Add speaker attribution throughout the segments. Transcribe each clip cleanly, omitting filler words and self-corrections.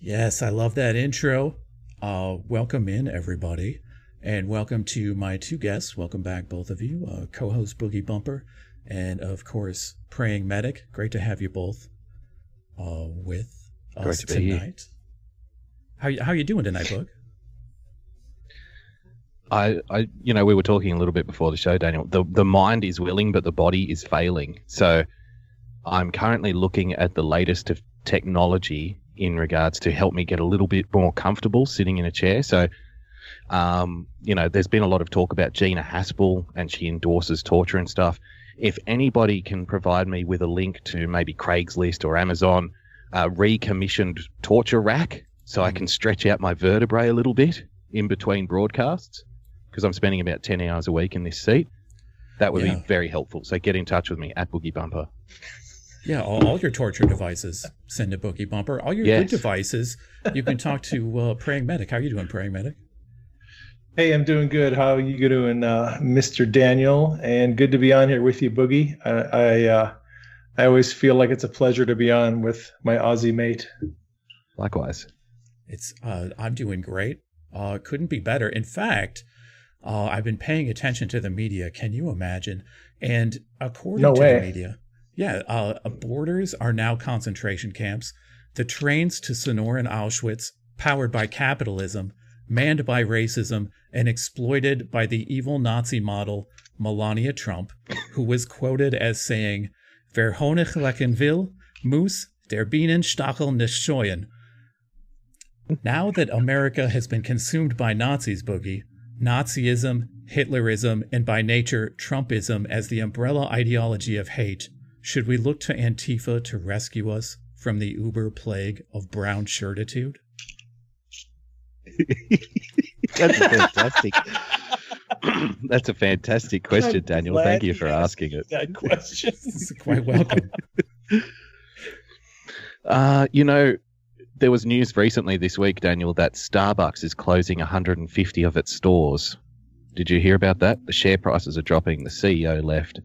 Speaker 1: Yes, I love that intro. Welcome in, everybody, and welcome to my two guests. Welcome back, both of you, co-host Boogie Bumper, and of course, Praying Medic. Great to have you both with
Speaker 2: Great
Speaker 1: us
Speaker 2: to be here.
Speaker 1: tonight. How you doing tonight, Boog?
Speaker 2: We were talking a little bit before the show, Daniel. The mind is willing, but the body is failing. So I'm currently looking at the latest of technology in regards to help me get a little bit more comfortable sitting in a chair. So, there's been a lot of talk about Gina Haspel, and she endorses torture and stuff. If anybody can provide me with a link to maybe Craigslist or Amazon, recommissioned torture rack, so I can stretch out my vertebrae a little bit in between broadcasts, because I'm spending about 10 hours a week in this seat, that would be very helpful. So get in touch with me at Boogie Bumper.
Speaker 1: Yeah, all your torture devices, send to Boogie Bumper. All your good devices, you can talk to Praying Medic. How are you doing, Praying Medic?
Speaker 3: Hey, I'm doing good. How are you doing, Mr. Daniel? And good to be on here with you, Boogie. I always feel like it's a pleasure to be on with my Aussie mate.
Speaker 2: Likewise.
Speaker 1: I'm doing great. Couldn't be better. In fact, I've been paying attention to the media. Can you imagine? And according to the media, borders are now concentration camps. The trains to Sonora and Auschwitz, powered by capitalism, manned by racism, and exploited by the evil Nazi model Melania Trump, who was quoted as saying, "Wer Honig lecken will, muss der Bienenstachel nicht scheuen." Now that America has been consumed by Nazis, Boogie, Nazism, Hitlerism, and by nature Trumpism as the umbrella ideology of hate, should we look to Antifa to rescue us from the uber plague of brown shirtitude?
Speaker 2: That's fantastic. That's a fantastic question, Daniel. Thank you for asking it.
Speaker 3: That question.
Speaker 1: This is quite welcome.
Speaker 2: There was news recently this week, Daniel, that Starbucks is closing 150 of its stores. Did you hear about that? The share prices are dropping. The CEO left.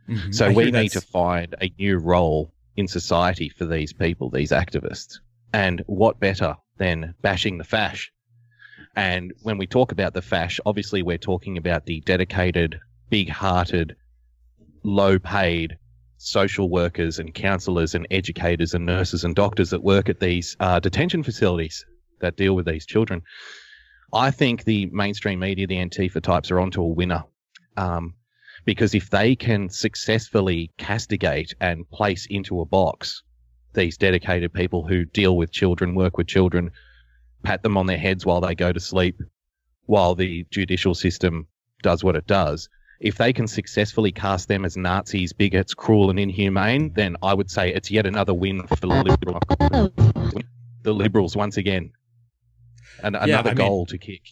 Speaker 2: Mm-hmm. So we need to find a new role in society for these people, these activists. And what better than bashing the fash? And when we talk about the fash, obviously we're talking about the dedicated, big-hearted, low-paid social workers and counsellors and educators and nurses and doctors that work at these detention facilities that deal with these children. I think the mainstream media, the Antifa types, are onto a winner. Because if they can successfully castigate and place into a box these dedicated people who deal with children, work with children, pat them on their heads while they go to sleep, while the judicial system does what it does, if they can successfully cast them as Nazis, bigots, cruel and inhumane, then I would say it's yet another win for the Liberals once again. And another goal to kick.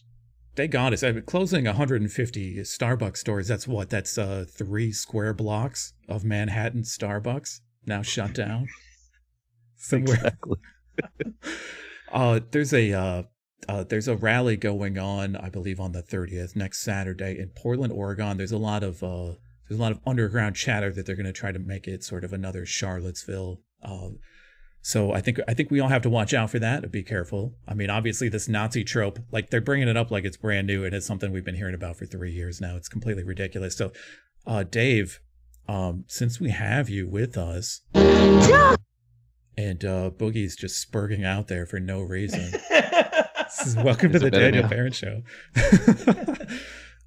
Speaker 1: They got us. Closing 150 Starbucks stores, that's what? That's 3 square blocks of Manhattan Starbucks now shut down. Somewhere.
Speaker 2: Exactly.
Speaker 1: There's a rally going on, I believe, on the 30th, next Saturday in Portland, Oregon. There's a lot of underground chatter that they're going to try to make it sort of another Charlottesville. So I think we all have to watch out for that and be careful. I mean, obviously this Nazi trope, like they're bringing it up like it's brand new, and it's something we've been hearing about for 3 years now. It's completely ridiculous. So, Dave, since we have you with us, and Boogie's just spurging out there for no reason. Welcome to the Daniel Barron Show.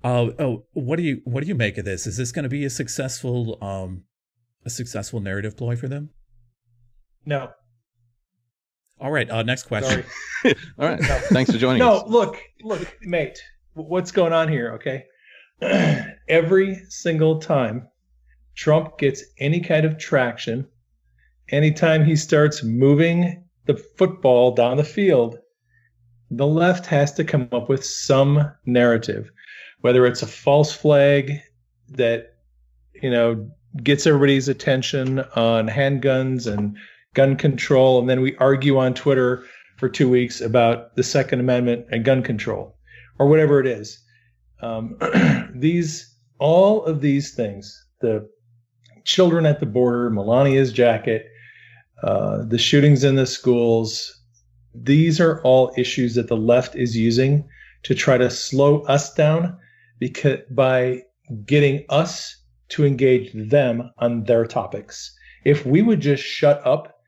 Speaker 1: What do you make of this? Is this going to be a successful narrative ploy for them?
Speaker 3: No.
Speaker 1: All right. Next question.
Speaker 2: All right. No. Thanks for joining us.
Speaker 3: No, look, mate. What's going on here? Okay. Every single time Trump gets any kind of traction, anytime he starts moving the football down the field, the left has to come up with some narrative, whether it's a false flag that, gets everybody's attention on handguns and gun control, and then we argue on Twitter for 2 weeks about the Second Amendment and gun control, or whatever it is. All of these things, the children at the border, Melania's jacket, the shootings in the schools, these are all issues that the left is using to try to slow us down because by getting us to engage them on their topics. If we would just shut up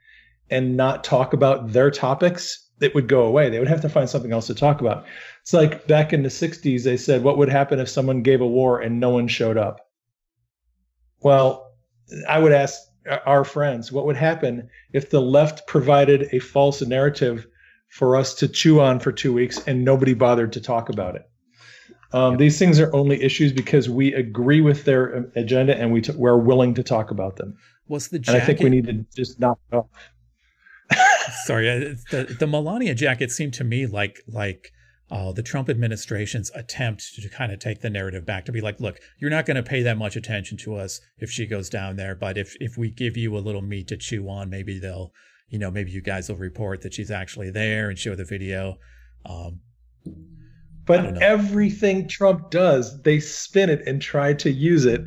Speaker 3: and not talk about their topics, it would go away. They would have to find something else to talk about. It's like back in the 60s, they said, what would happen if someone gave a war and no one showed up? Well, I would ask our friends, what would happen if the left provided a false narrative for us to chew on for 2 weeks and nobody bothered to talk about it? These things are only issues because we agree with their agenda and we're willing to talk about them.
Speaker 1: Was the jacket?
Speaker 3: And I think we need to just knock it off.
Speaker 1: Sorry, the Melania jacket seemed to me like the Trump administration's attempt to kind of take the narrative back, to be like, look, you're not going to pay that much attention to us if she goes down there, but if we give you a little meat to chew on, maybe they'll, maybe you guys will report that she's actually there and show the video.
Speaker 3: But everything Trump does, they spin it and try to use it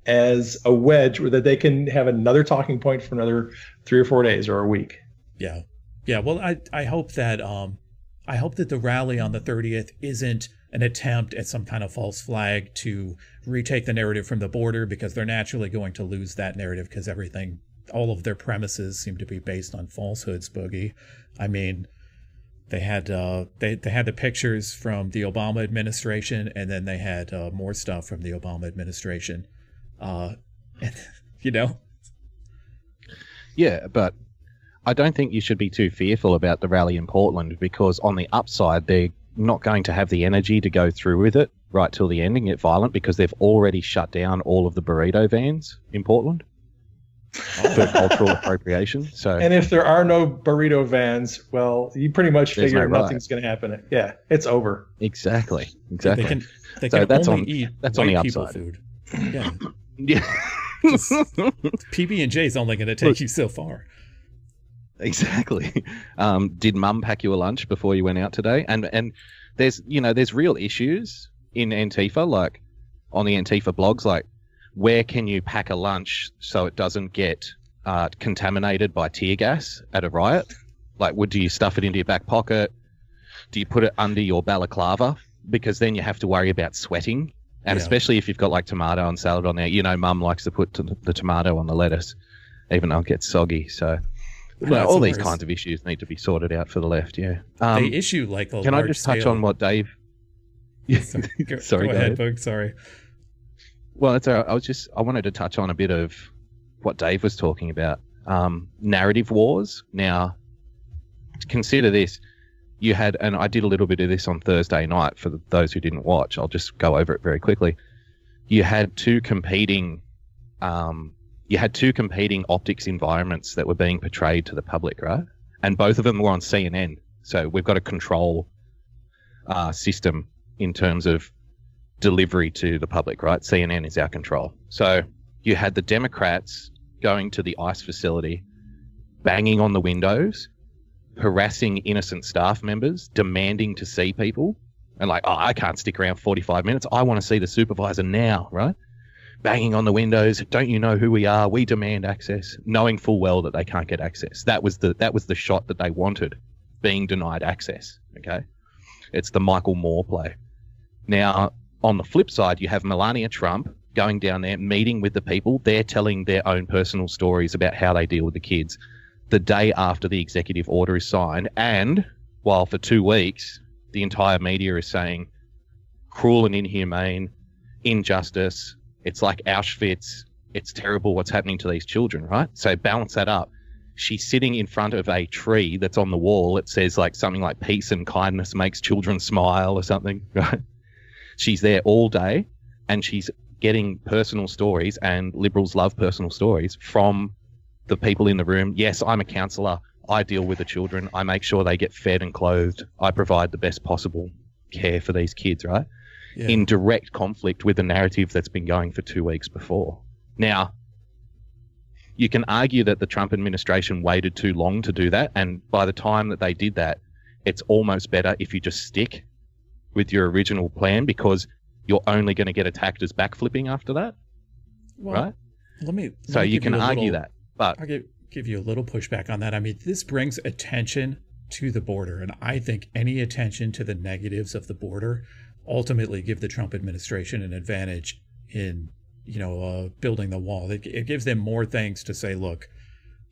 Speaker 3: as a wedge where that they can have another talking point for another 3 or 4 days or a week.
Speaker 1: Yeah. Well, I hope that the rally on the 30th isn't an attempt at some kind of false flag to retake the narrative from the border, because they're naturally going to lose that narrative because all of their premises seem to be based on falsehoods, Boogie. I mean, they had the pictures from the Obama administration, and then they had more stuff from the Obama administration.
Speaker 2: Yeah, but I don't think you should be too fearful about the rally in Portland, because on the upside, they're not going to have the energy to go through with it right till the end and get violent, because they've already shut down all of the burrito vans in Portland for cultural appropriation. So, and
Speaker 3: if there are no burrito vans, well, you pretty much figure nothing's going to happen. Yeah, it's over.
Speaker 2: Exactly.
Speaker 1: They can only eat white people food. Yeah.
Speaker 2: Yeah.
Speaker 1: PB&J is only going to take you so far.
Speaker 2: Exactly. Did Mum pack you a lunch before you went out today? And there's real issues in Antifa, like on the Antifa blogs, like where can you pack a lunch so it doesn't get contaminated by tear gas at a riot? Like, do you stuff it into your back pocket? Do you put it under your balaclava? Because then you have to worry about sweating. And especially if you've got like tomato and salad on there, Mum likes to put the tomato on the lettuce, even though it gets soggy. So all these kinds of issues need to be sorted out for the left. Yeah.
Speaker 1: They issue like a
Speaker 2: Can I just touch on what Dave?
Speaker 1: Sorry, go ahead, Boog. Sorry.
Speaker 2: Well, it's I wanted to touch on a bit of what Dave was talking about. Narrative wars. Now, consider this. You had, and I did a little bit of this on Thursday night for those who didn't watch. I'll just go over it very quickly. You had two competing optics environments that were being portrayed to the public, right? And both of them were on CNN. So we've got a control system in terms of delivery to the public, right? CNN is our control. So you had the Democrats going to the ICE facility, banging on the windows, harassing innocent staff members, demanding to see people, and like, oh, I can't stick around 45 minutes. I want to see the supervisor now, right? Banging on the windows. Don't you know who we are? We demand access, knowing full well that they can't get access. That was the shot that they wanted, being denied access. Okay, it's the Michael Moore play. Now, on the flip side, you have Melania Trump going down there, meeting with the people. They're telling their own personal stories about how they deal with the kids the day after the executive order is signed. And while for 2 weeks, the entire media is saying cruel and inhumane, injustice, it's like Auschwitz, it's terrible what's happening to these children, right? So balance that up. She's sitting in front of a tree that's on the wall. It says like something like peace and kindness makes children smile or something, right? She's there all day and she's getting personal stories, and liberals love personal stories from the people in the room. Yes, I'm a counsellor. I deal with the children. I make sure they get fed and clothed. I provide the best possible care for these kids, right? Yeah. In direct conflict with the narrative that's been going for 2 weeks before. Now, you can argue that the Trump administration waited too long to do that, and by the time that they did that, it's almost better if you just stick with your original plan, because you're only going to get attacked as backflipping after that, right?
Speaker 1: So
Speaker 2: you can argue that. But
Speaker 1: I'll give you a little pushback on that. I mean, this brings attention to the border. And I think any attention to the negatives of the border ultimately give the Trump administration an advantage in, building the wall. It gives them more things to say, look,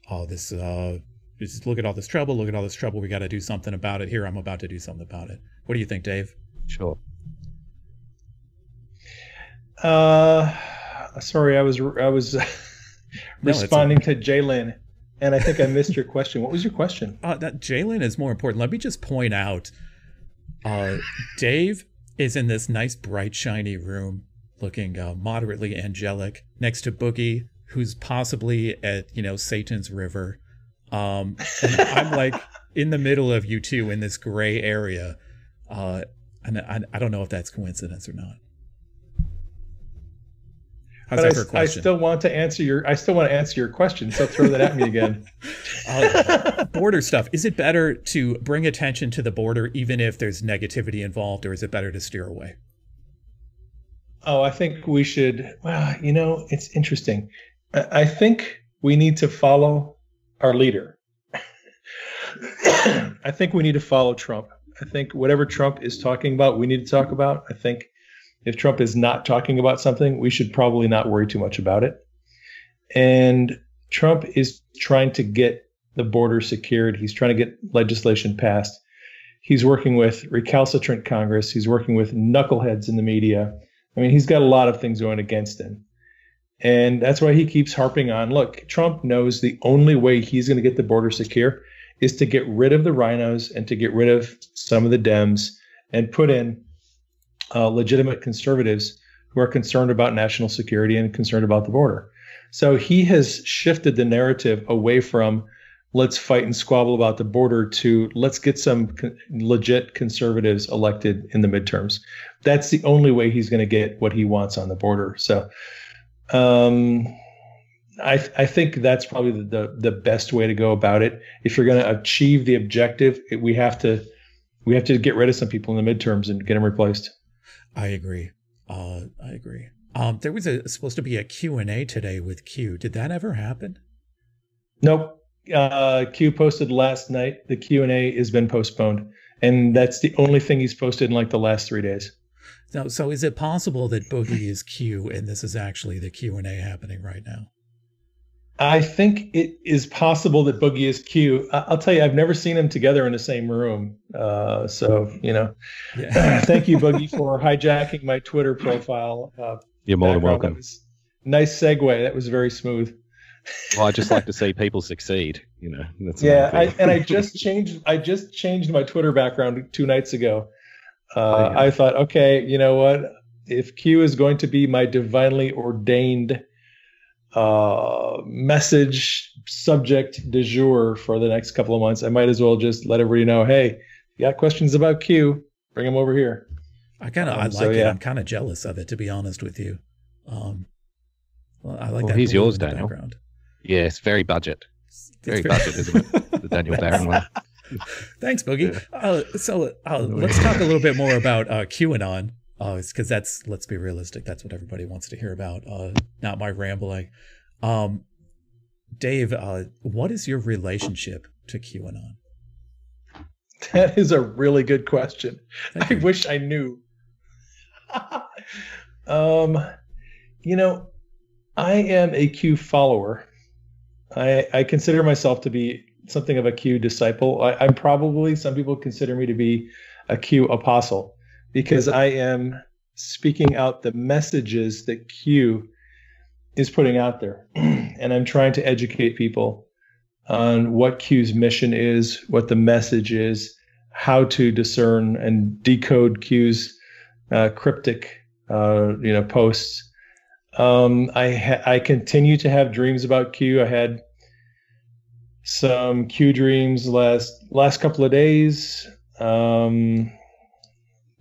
Speaker 1: look at all this trouble. Look at all this trouble. We got to do something about it. Here, I'm about to do something about it. What do you think, Dave?
Speaker 2: Sure.
Speaker 3: Sorry, I was responding to Jalen, and I think I missed your question. What was your question?
Speaker 1: That Jalen is more important. Let me just point out, Dave is in this nice, bright, shiny room, looking moderately angelic, next to Boogie, who's possibly at Satan's River. And I'm like in the middle of you two in this gray area. And I don't know if that's coincidence or not. How's that for a question?
Speaker 3: I still want to answer your question, so throw that at me again.
Speaker 1: Border stuff. Is it better to bring attention to the border even if there's negativity involved, or is it better to steer away?
Speaker 3: Oh, I think we should. Well, it's interesting. I think we need to follow our leader. I think we need to follow Trump. I think whatever Trump is talking about, we need to talk about. I think if Trump is not talking about something, we should probably not worry too much about it. And Trump is trying to get the border secured. He's trying to get legislation passed. He's working with recalcitrant Congress. He's working with knuckleheads in the media. I mean, he's got a lot of things going against him. And that's why he keeps harping on, look, Trump knows the only way he's going to get the border secure is to get rid of the rhinos and to get rid of some of the Dems and put in legitimate conservatives who are concerned about national security and concerned about the border. So he has shifted the narrative away from let's fight and squabble about the border to let's get some legit conservatives elected in the midterms. That's the only way he's going to get what he wants on the border. So I think that's probably the best way to go about it. If you're going to achieve the objective, we have to get rid of some people in the midterms and get them replaced.
Speaker 1: I agree. There was supposed to be a Q&A today with Q. Did that ever happen?
Speaker 3: Nope. Q posted last night. The Q&A has been postponed, and that's the only thing he's posted in like the last 3 days.
Speaker 1: So is it possible that Boogie is Q and this is actually the Q&A happening right now?
Speaker 3: I think it is possible that Boogie is Q. I'll tell you, I've never seen them together in the same room. Yeah. Thank you, Boogie, for hijacking my Twitter profile.
Speaker 2: You're more than welcome.
Speaker 3: Nice segue. That was very smooth.
Speaker 2: Well, I just like to see people succeed. That's
Speaker 3: I just changed my Twitter background 2 nights ago. I thought, okay, you know what? If Q is going to be my divinely ordained message subject du jour for the next couple of months, I might as well just let everybody know, hey, you got questions about Q, bring them over here.
Speaker 1: I like it. I'm kind of jealous of it, to be honest with you. I like that.
Speaker 2: He's yours, Daniel.
Speaker 1: Background.
Speaker 2: Yeah, it's very budget. Very budget, isn't it? The Daniel Barron one.
Speaker 1: Thanks, Boogie. Yeah. Let's talk a little bit more about QAnon. Because let's be realistic, that's what everybody wants to hear about, not my rambling. Dave, what is your relationship to QAnon?
Speaker 3: That is a really good question. I wish I knew. I am a Q follower. I consider myself to be something of a Q disciple. I'm probably, some people consider me to be a Q apostle, because I am speaking out the messages that Q is putting out there. And I'm trying to educate people on what Q's mission is, what the message is, how to discern and decode Q's cryptic posts. I continue to have dreams about Q. I had some Q dreams last couple of days.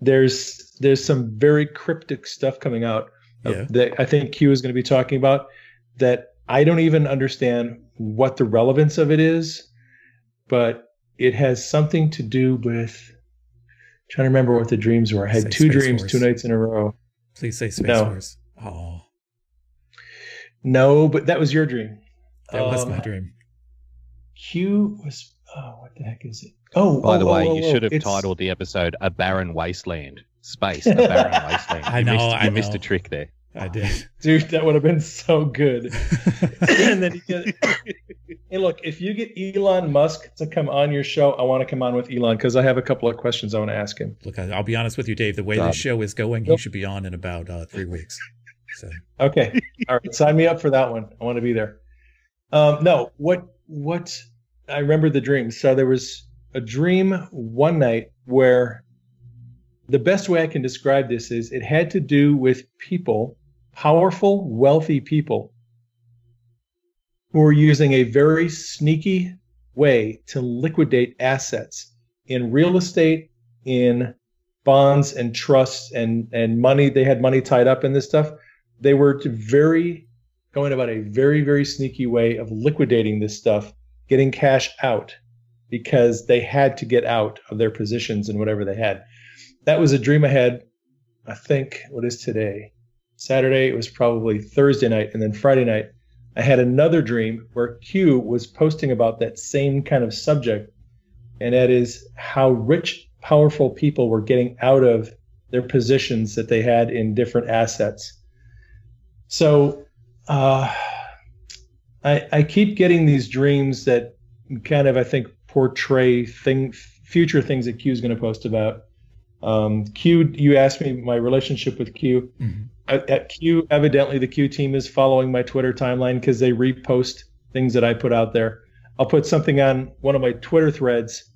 Speaker 3: There's some very cryptic stuff coming out that I think Q is going to be talking about that I don't even understand what the relevance of it is, but it has something to do with, I'm trying to remember what the dreams were. I had 2 dreams 2 nights in a row.
Speaker 1: Please say Space Wars. Oh.
Speaker 3: No, but that was your dream.
Speaker 1: That was my dream.
Speaker 3: Q was, what the heck is it?
Speaker 2: By the way, you should have titled the episode "A Barren Wasteland." Space, a barren wasteland. You missed a trick there.
Speaker 1: I did.
Speaker 3: Dude, that would have been so good. And then hey, look, if you get Elon Musk to come on your show, I want to come on with Elon because I have a couple of questions I want to ask him.
Speaker 1: Look, I'll be honest with you, Dave. The way this show is going, he should be on in about 3 weeks. So.
Speaker 3: Okay. All right. Sign me up for that one. I want to be there. No, what I remember the dream. So there was a dream one night where the best way I can describe this is it had to do with people, powerful, wealthy people, who were using a very sneaky way to liquidate assets in real estate, in bonds and trusts and money. They had money tied up in this stuff. They were going about a very, very sneaky way of liquidating this stuff, getting cash out because they had to get out of their positions and whatever they had. That was a dream I had, I think, what is today? Saturday, it was probably Thursday night, and then Friday night, I had another dream where Q was posting about that same kind of subject, and that is how rich, powerful people were getting out of their positions that they had in different assets. So I keep getting these dreams that kind of, I think, portray future things that Q is going to post about. Q, you asked me my relationship with Q. Mm-hmm. At Q, evidently the Q team is following my Twitter timeline because they repost things that I put out there. I'll put something on one of my Twitter threads,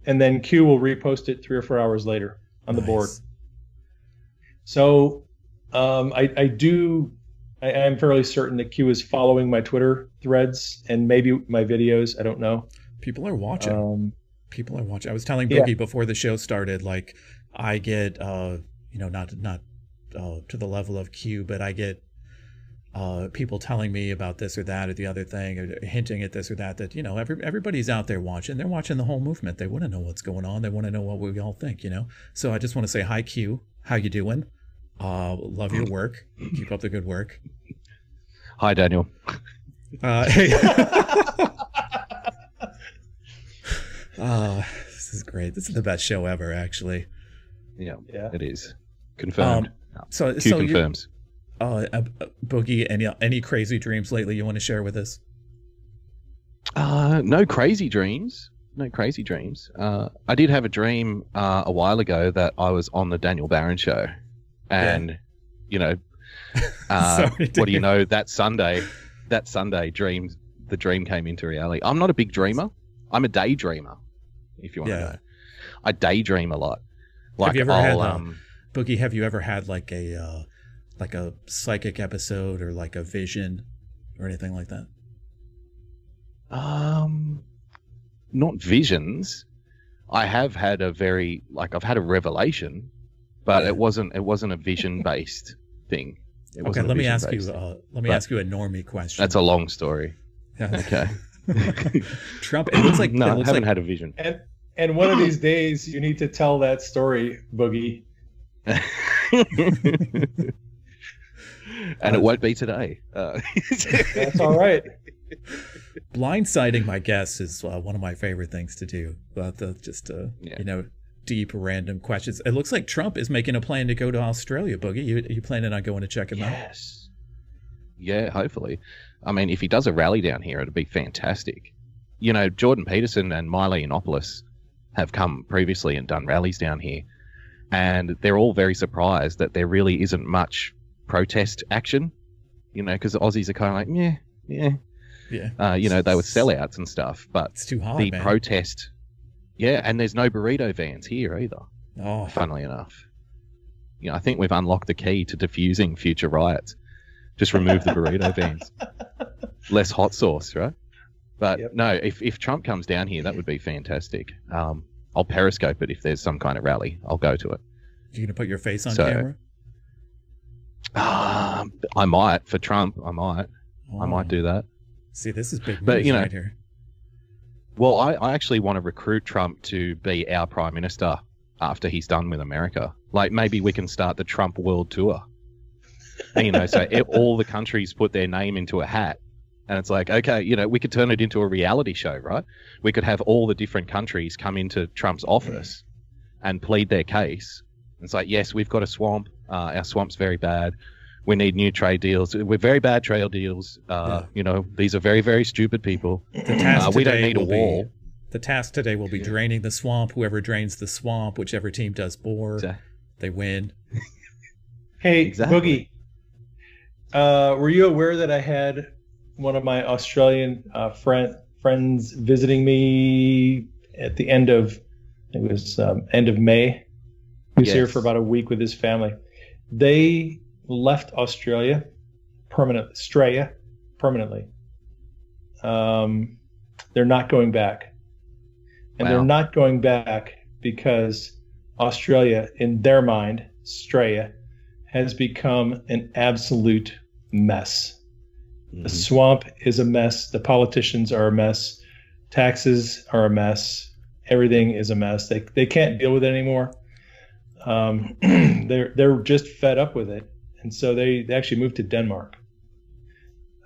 Speaker 3: and then Q will repost it 3 or 4 hours later on the board. So I'm fairly certain that Q is following my Twitter threads and maybe my videos. I don't know.
Speaker 1: People are watching. People are watching. I was telling Boogie before the show started, like I get, not to the level of Q, but I get people telling me about this or that or the other thing, or hinting at this or that, everybody's out there watching. They're watching the whole movement. They want to know what's going on. They want to know what we all think, So I just want to say, hi, Q. How you doing? Love your work. Keep up the good work.
Speaker 2: Hi, Daniel.
Speaker 1: Hey. This is great. This is the best show ever, actually.
Speaker 2: Yeah. It is. Confirmed.
Speaker 1: So
Speaker 2: confirms.
Speaker 1: Boogie, any crazy dreams lately you want to share with us?
Speaker 2: No crazy dreams. No crazy dreams. I did have a dream a while ago that I was on the Daniel Barron show, and
Speaker 1: Sorry,
Speaker 2: what do you know? That Sunday, the dream came into reality. I'm not a big dreamer. I'm a daydreamer. If you want to know, I daydream a lot. Like,
Speaker 1: have you ever had Boogie? Have you ever had like a psychic episode or like a vision or anything like that?
Speaker 2: Not visions. I have had I've had a revelation, but it wasn't a vision based thing.
Speaker 1: Okay, let me ask you a normie question.
Speaker 2: That's a long story. Okay.
Speaker 1: Trump. It looks like
Speaker 2: no, I haven't had a vision.
Speaker 3: And one of these days, you need to tell that story, Boogie.
Speaker 2: And it won't be today.
Speaker 3: That's all right.
Speaker 1: Blindsiding my guests is one of my favorite things to do. But deep random questions. It looks like Trump is making a plan to go to Australia. Boogie, you planning on going to check him out?
Speaker 2: Yes. Yeah, hopefully. I mean, if he does a rally down here, it'd be fantastic. Jordan Peterson and Milo Yiannopoulos have come previously and done rallies down here, and they're all very surprised that there really isn't much protest action, because the Aussies are kind of like, yeah. They were sellouts and stuff, but
Speaker 1: it's too hard,
Speaker 2: the
Speaker 1: man.
Speaker 2: protest, and there's no burrito vans here either, funnily enough. I think we've unlocked the key to diffusing future riots. Just remove the burrito vans. Less hot sauce, right? But no, if Trump comes down here, that would be fantastic. I'll periscope it if there's some kind of rally. I'll go to it.
Speaker 1: You going to put your face on camera?
Speaker 2: I might. For Trump, I might. I might do that.
Speaker 1: See, this is big news right here.
Speaker 2: Well, I actually want to recruit Trump to be our prime minister after he's done with America. Like, maybe we can start the Trump World Tour. And, so all the countries put their name into a hat, And it's like, okay, you know, we could turn it into a reality show, right? We could have all the different countries come into Trump's office and plead their case. It's like, yes, we've got a swamp. Our swamp's very bad. We need new trade deals. We're very bad trade deals. You know, these are very, very stupid people. We don't need a wall.
Speaker 1: The task today will be draining the swamp. Whoever drains the swamp, whichever team does more, they win.
Speaker 3: Hey, Boogie, were you aware that I had one of my Australian friends visiting me at the end of, end of May? He was here for about a week with his family. They left Australia permanently. They're not going back. And they're not going back because Australia, in their mind, Australia, has become an absolute mess. The swamp is a mess. The politicians are a mess. Taxes are a mess. Everything is a mess. They can't deal with it anymore. They're just fed up with it. And so they actually moved to Denmark.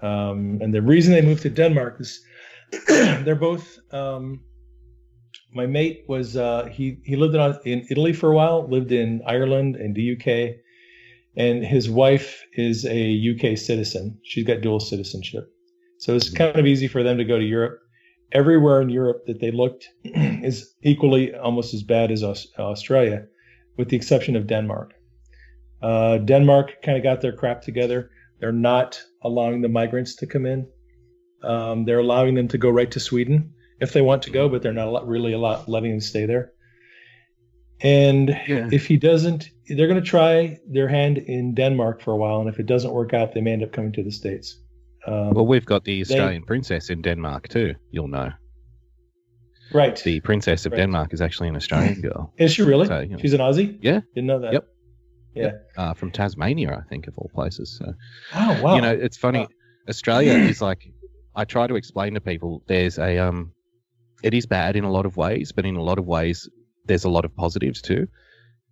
Speaker 3: And the reason they moved to Denmark is they're both... my mate was he lived in Italy for a while, lived in Ireland and the UK, and his wife is a UK citizen. She's got dual citizenship, so it's kind of easy for them to go to Europe. Everywhere in Europe that they looked is equally almost as bad as Australia, with the exception of Denmark. Denmark kind of got their crap together. They're not allowing the migrants to come in. They're allowing them to go right to Sweden if they want to go, but they're not really letting them stay there. And if he doesn't, they're going to try their hand in Denmark for a while. And if it doesn't work out, they may end up coming to the States.
Speaker 2: Well, we've got the Australian princess in Denmark too, you'll know.
Speaker 3: Right.
Speaker 2: The princess of Denmark is actually an Australian girl.
Speaker 3: Is she really?
Speaker 2: So, you know,
Speaker 3: she's an Aussie?
Speaker 2: Yeah.
Speaker 3: Didn't know that.
Speaker 2: Yep.
Speaker 3: Yeah.
Speaker 2: Yep. From Tasmania, I think, of all places. So,
Speaker 3: oh, wow.
Speaker 2: You know, it's funny. Wow. Australia is like, I try to explain to people, there's a, it is bad in a lot of ways, but in a lot of ways, there's a lot of positives too.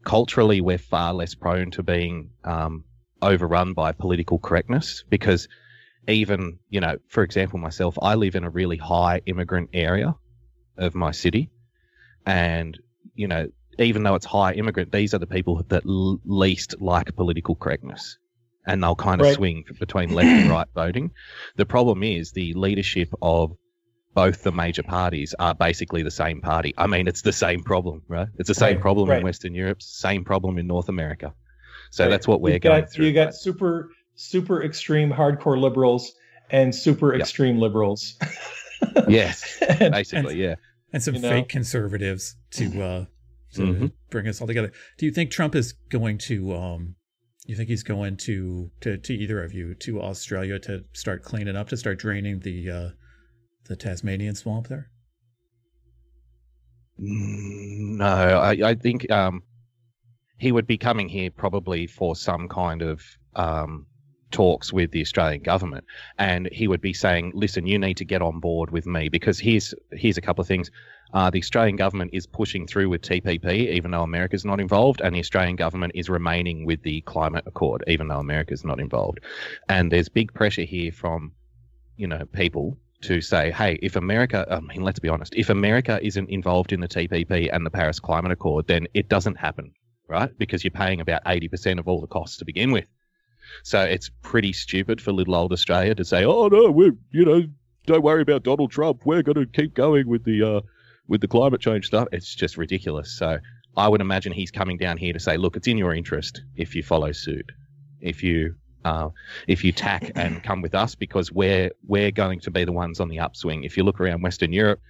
Speaker 2: Culturally, we're far less prone to being overrun by political correctness because even, you know, for example, myself, I live in a really high immigrant area of my city. And, you know, even though it's high immigrant, these are the people that least like political correctness. And they'll kind of swing between left and right voting. The problem is the leadership of both the major parties are basically the same party. I mean, it's the same problem, right? It's the same problem in Western Europe, same problem in North America. So that's what we're going through.
Speaker 3: You got super extreme hardcore liberals and super extreme liberals.
Speaker 2: Yes, basically,
Speaker 1: and some fake conservatives to bring us all together. Do you think Trump is going to? You think he's going to either of you to Australia to start cleaning up, to start draining the Tasmanian swamp there?
Speaker 2: No, I think he would be coming here probably for some kind of talks with the Australian government, and he would be saying, listen, you need to get on board with me, because here's a couple of things. The Australian government is pushing through with TPP, even though America's not involved, and the Australian government is remaining with the climate accord, even though America's not involved. And there's big pressure here from, you know, people to say, hey, if America, I mean, let's be honest, if America isn't involved in the TPP and the Paris Climate Accord, then it doesn't happen, right? Because you're paying about 80% of all the costs to begin with. So it's pretty stupid for little old Australia to say, oh, no, don't worry about Donald Trump. We're going to keep going with the climate change stuff. It's just ridiculous. So I would imagine he's coming down here to say, look, it's in your interest if you follow suit, if you tack and come with us, because we're going to be the ones on the upswing. If you look around Western Europe,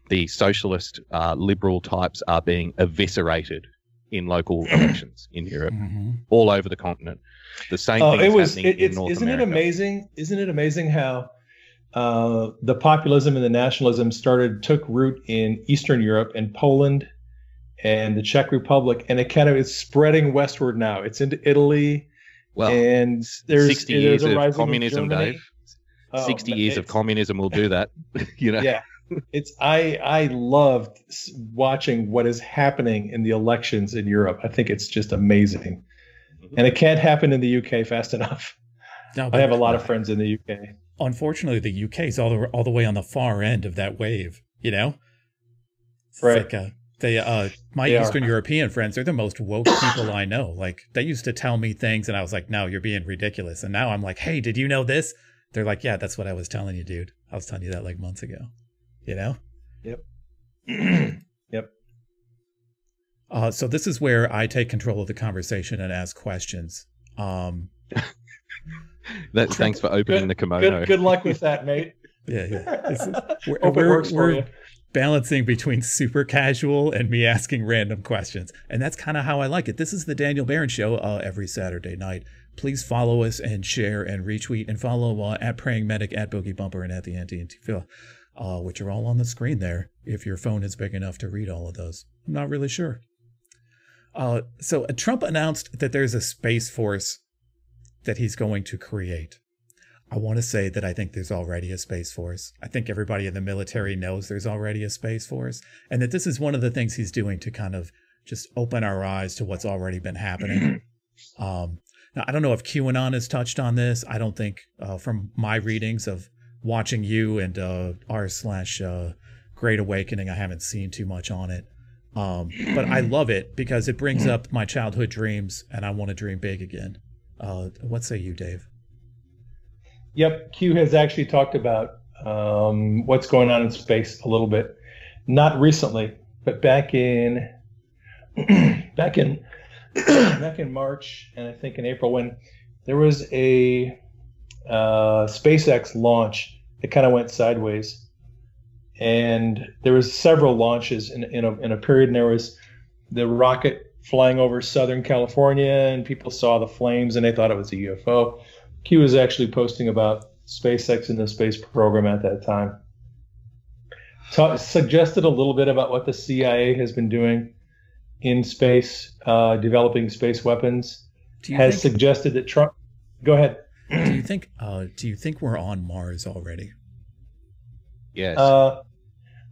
Speaker 2: the socialist liberal types are being eviscerated in local elections in Europe, all over the continent. The same thing is happening in North America.
Speaker 3: Isn't it amazing how the populism and the nationalism took root in Eastern Europe and Poland and the Czech Republic, and it's spreading westward now. It's into Italy.
Speaker 2: Well,
Speaker 3: and there's
Speaker 2: 60 years of communism, Dave. 60 years of communism will do that. You know.
Speaker 3: Yeah, I loved watching what is happening in the elections in Europe. I think it's just amazing, and it can't happen in the UK fast enough. No, I have a lot of friends in the UK.
Speaker 1: unfortunately, the UK is all the way on the far end of that wave. You know, it's
Speaker 3: right?
Speaker 1: Like, my Eastern European friends, they're the most woke people I know. Like, they used to tell me things, and I was like, "No, you're being ridiculous." And now I'm like, "Hey, did you know this?" They're like, "Yeah, that's what I was telling you, dude. I was telling you that like months ago." You know?
Speaker 3: Yep. Yep.
Speaker 1: So this is where I take control of the conversation and ask questions.
Speaker 2: Thanks for opening the kimono.
Speaker 3: Good luck with that, mate.
Speaker 1: Yeah.
Speaker 3: We're
Speaker 1: balancing between super casual and me asking random questions. And that's kind of how I like it. This is the Daniel Barron Show every Saturday night. Please follow us and share and retweet and follow at Praying Medic, at Boogie Bumper, and at the Anti-Antifa, which are all on the screen there if your phone is big enough to read all of those. I'm not really sure. So Trump announced that there's a space force that he's going to create. I want to say that I think there's already a space force. I think everybody in the military knows there's already a space force, and that this is one of the things he's doing to kind of just open our eyes to what's already been happening. Now, I don't know if QAnon has touched on this. I don't think, from my readings of watching you and r/Great Awakening, I haven't seen too much on it. But I love it because it brings up my childhood dreams, and I want to dream big again. What say you, Dave?
Speaker 3: Yep, Q has actually talked about what's going on in space a little bit. Not recently, but back in March, and I think in April, when there was a SpaceX launch that kind of went sideways, and there was several launches in a period, and there was the rocket flying over Southern California, and people saw the flames and they thought it was a UFO. Q was actually posting about SpaceX and the space program at that time. Suggested a little bit about what the CIA has been doing in space, developing space weapons. Suggested that Trump. Go ahead.
Speaker 1: Do you think we're on Mars already?
Speaker 2: Yes.
Speaker 3: All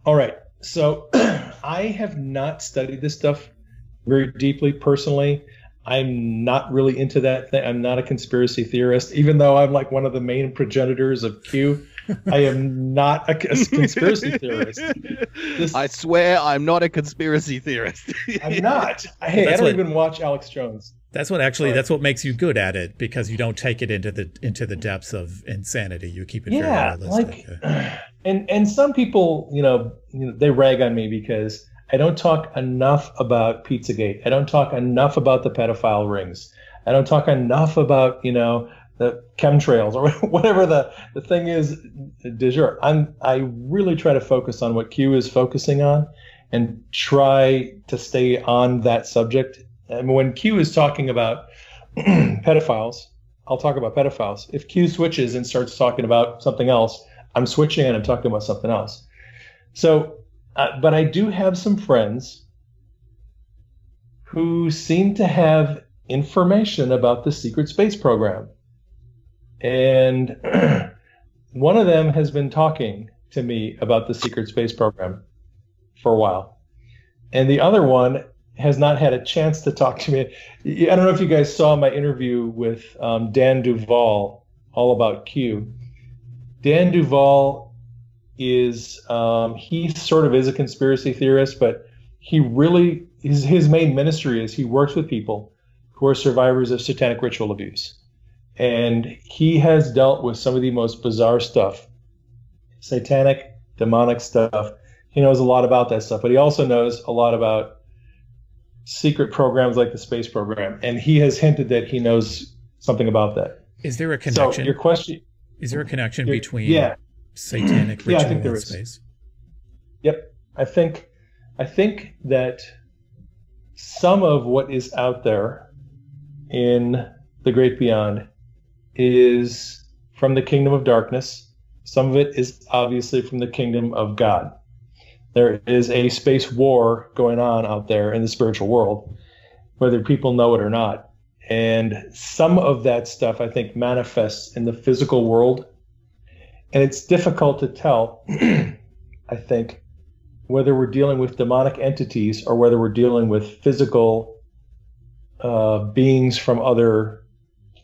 Speaker 3: right. So I have not studied this stuff very deeply personally. I'm not really into that thing. I'm not a conspiracy theorist, even though I'm like one of the main progenitors of Q. I am not a conspiracy theorist.
Speaker 2: I swear I'm not a conspiracy theorist.
Speaker 3: I'm not. Hey, I don't even watch Alex Jones.
Speaker 1: That's what makes you good at it, because you don't take it into the depths of insanity. You keep it very realistic.
Speaker 3: And some people, they rag on me because I don't talk enough about Pizzagate. I don't talk enough about the pedophile rings. I don't talk enough about, the chemtrails or whatever the thing is du jour. I really try to focus on what Q is focusing on and try to stay on that subject. And when Q is talking about pedophiles, I'll talk about pedophiles. If Q switches and starts talking about something else, I'm switching and I'm talking about something else. So, but I do have some friends who seem to have information about the secret space program. And one of them has been talking to me about the secret space program for a while. And the other one has not had a chance to talk to me. I don't know if you guys saw my interview with Dan Duvall, all about Q. Dan Duvall is, he sort of is a conspiracy theorist, but he really, his main ministry is he works with people who are survivors of satanic ritual abuse. And he has dealt with some of the most bizarre stuff, satanic, demonic stuff. He knows a lot about that stuff, but he also knows a lot about secret programs like the space program. And he has hinted that he knows something about that.
Speaker 1: Is there a connection?
Speaker 3: So your question...
Speaker 1: Is there a connection between satanic ritual and space?
Speaker 3: Yep. I think that some of what is out there in the great beyond is from the kingdom of darkness. Some of it is obviously from the kingdom of God. There is a space war going on out there in the spiritual world, whether people know it or not. And some of that stuff, I think, manifests in the physical world. And it's difficult to tell, I think, whether we're dealing with demonic entities or whether we're dealing with physical beings from other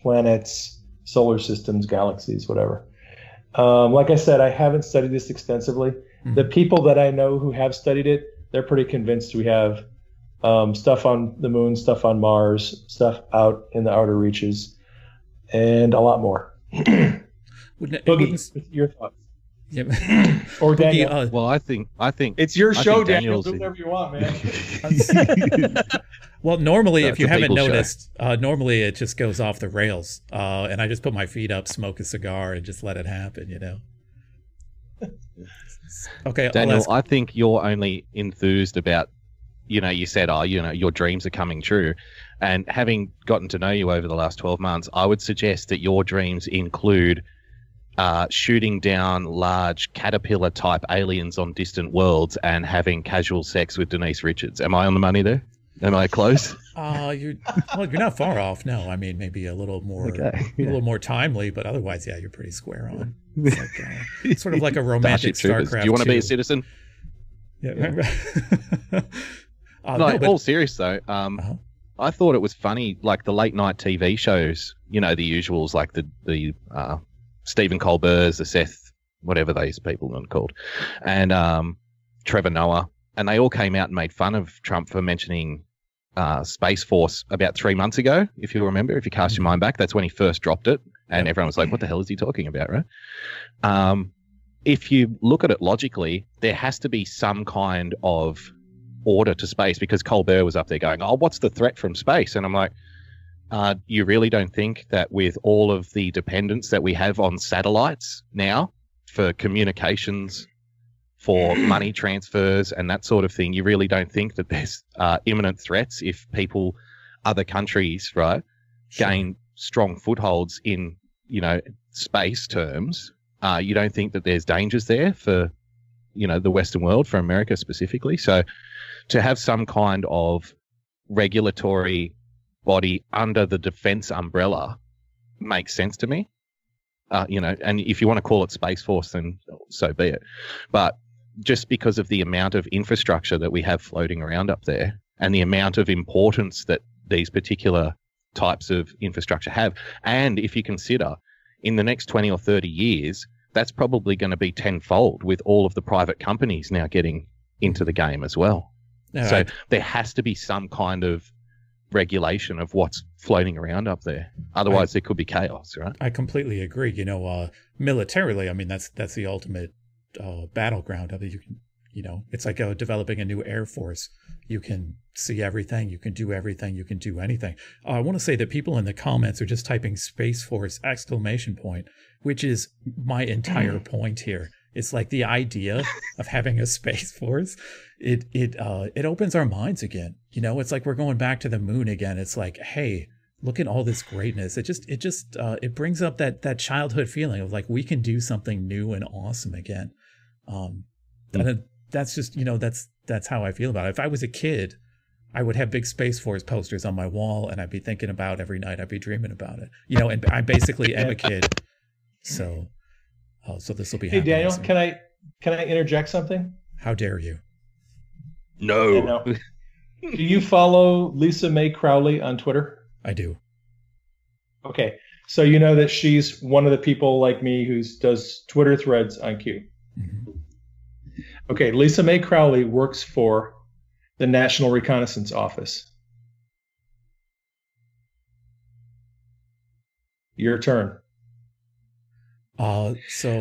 Speaker 3: planets, solar systems, galaxies, whatever. Like I said, I haven't studied this extensively. The people that I know who have studied it, they're pretty convinced we have stuff on the moon, stuff on Mars, stuff out in the outer reaches, and a lot more. Boogie, your thoughts?
Speaker 1: Yeah.
Speaker 3: Or Daniel?
Speaker 2: Boogie, well, I think
Speaker 3: it's your show, Daniel. Do whatever you want, man.
Speaker 1: Well, normally, if you haven't noticed, normally it just goes off the rails, and I just put my feet up, smoke a cigar, and just let it happen, you know. Okay,
Speaker 2: Daniel, I think you're only enthused about, you know, you said, your dreams are coming true. And having gotten to know you over the last 12 months, I would suggest that your dreams include shooting down large caterpillar-type aliens on distant worlds and having casual sex with Denise Richards. Am I on the money there? Am I close?
Speaker 1: You're not far off. No, I mean, maybe a little more, a little more timely, but otherwise, yeah, you're pretty square on. It's like, sort of like a romantic StarCraft.
Speaker 2: Do you want to be a citizen?
Speaker 1: Yeah.
Speaker 2: All serious though. I thought it was funny, like the late night TV shows. You know, the usuals, like the Stephen Colbert's, the Seth, whatever these people are called, and Trevor Noah, and they all came out and made fun of Trump for mentioning Space Force about 3 months ago. If you remember, if you cast your mind back, that's when he first dropped it, and everyone was like, "What the hell is he talking about?" Right? If you look at it logically, there has to be some kind of order to space, because Colbert was up there going, "Oh, what's the threat from space?" And I'm like, you really don't think that with all of the dependence that we have on satellites now for communications, for money transfers and that sort of thing, you really don't think that there's imminent threats if people, other countries, right, gain strong footholds in, you know, space terms? You don't think that there's dangers there for, you know, the Western world, for America specifically? So to have some kind of regulatory body under the defense umbrella makes sense to me. You know, and if you want to call it Space Force, then so be it. But just because of the amount of infrastructure that we have floating around up there and the amount of importance that these particular types of infrastructure have, and if you consider in the next 20 or 30 years, that's probably going to be tenfold with all of the private companies now getting into the game as well. So there has to be some kind of regulation of what's floating around up there. Otherwise, there could be chaos, right?
Speaker 1: I completely agree. You know, militarily, I mean, that's the ultimate battleground of it. You can, you know, it's like developing a new air force. You can see everything, you can do everything, you can do anything. I want to say that people in the comments are just typing Space Force ! Which is my entire point here. It's like the idea of having a Space Force. It opens our minds again. You know, it's like we're going back to the moon again. It's like, hey, look at all this greatness. It brings up that childhood feeling of like, we can do something new and awesome again. That's just, you know, that's how I feel about it. If I was a kid, I would have big Space Force posters on my wall, and I'd be thinking about every night. I'd be dreaming about it. You know, and I basically am a kid. So this will be.
Speaker 3: Hey, Daniel, can I interject something?
Speaker 1: How dare you?
Speaker 2: No.
Speaker 3: Do you follow Lisa Mae Crowley on Twitter?
Speaker 1: I do.
Speaker 3: Okay, so you know that she's one of the people like me who does Twitter threads on Q.
Speaker 1: Mm-hmm.
Speaker 3: Okay, Lisa Mae Crowley works for the National Reconnaissance Office. Your turn.
Speaker 1: So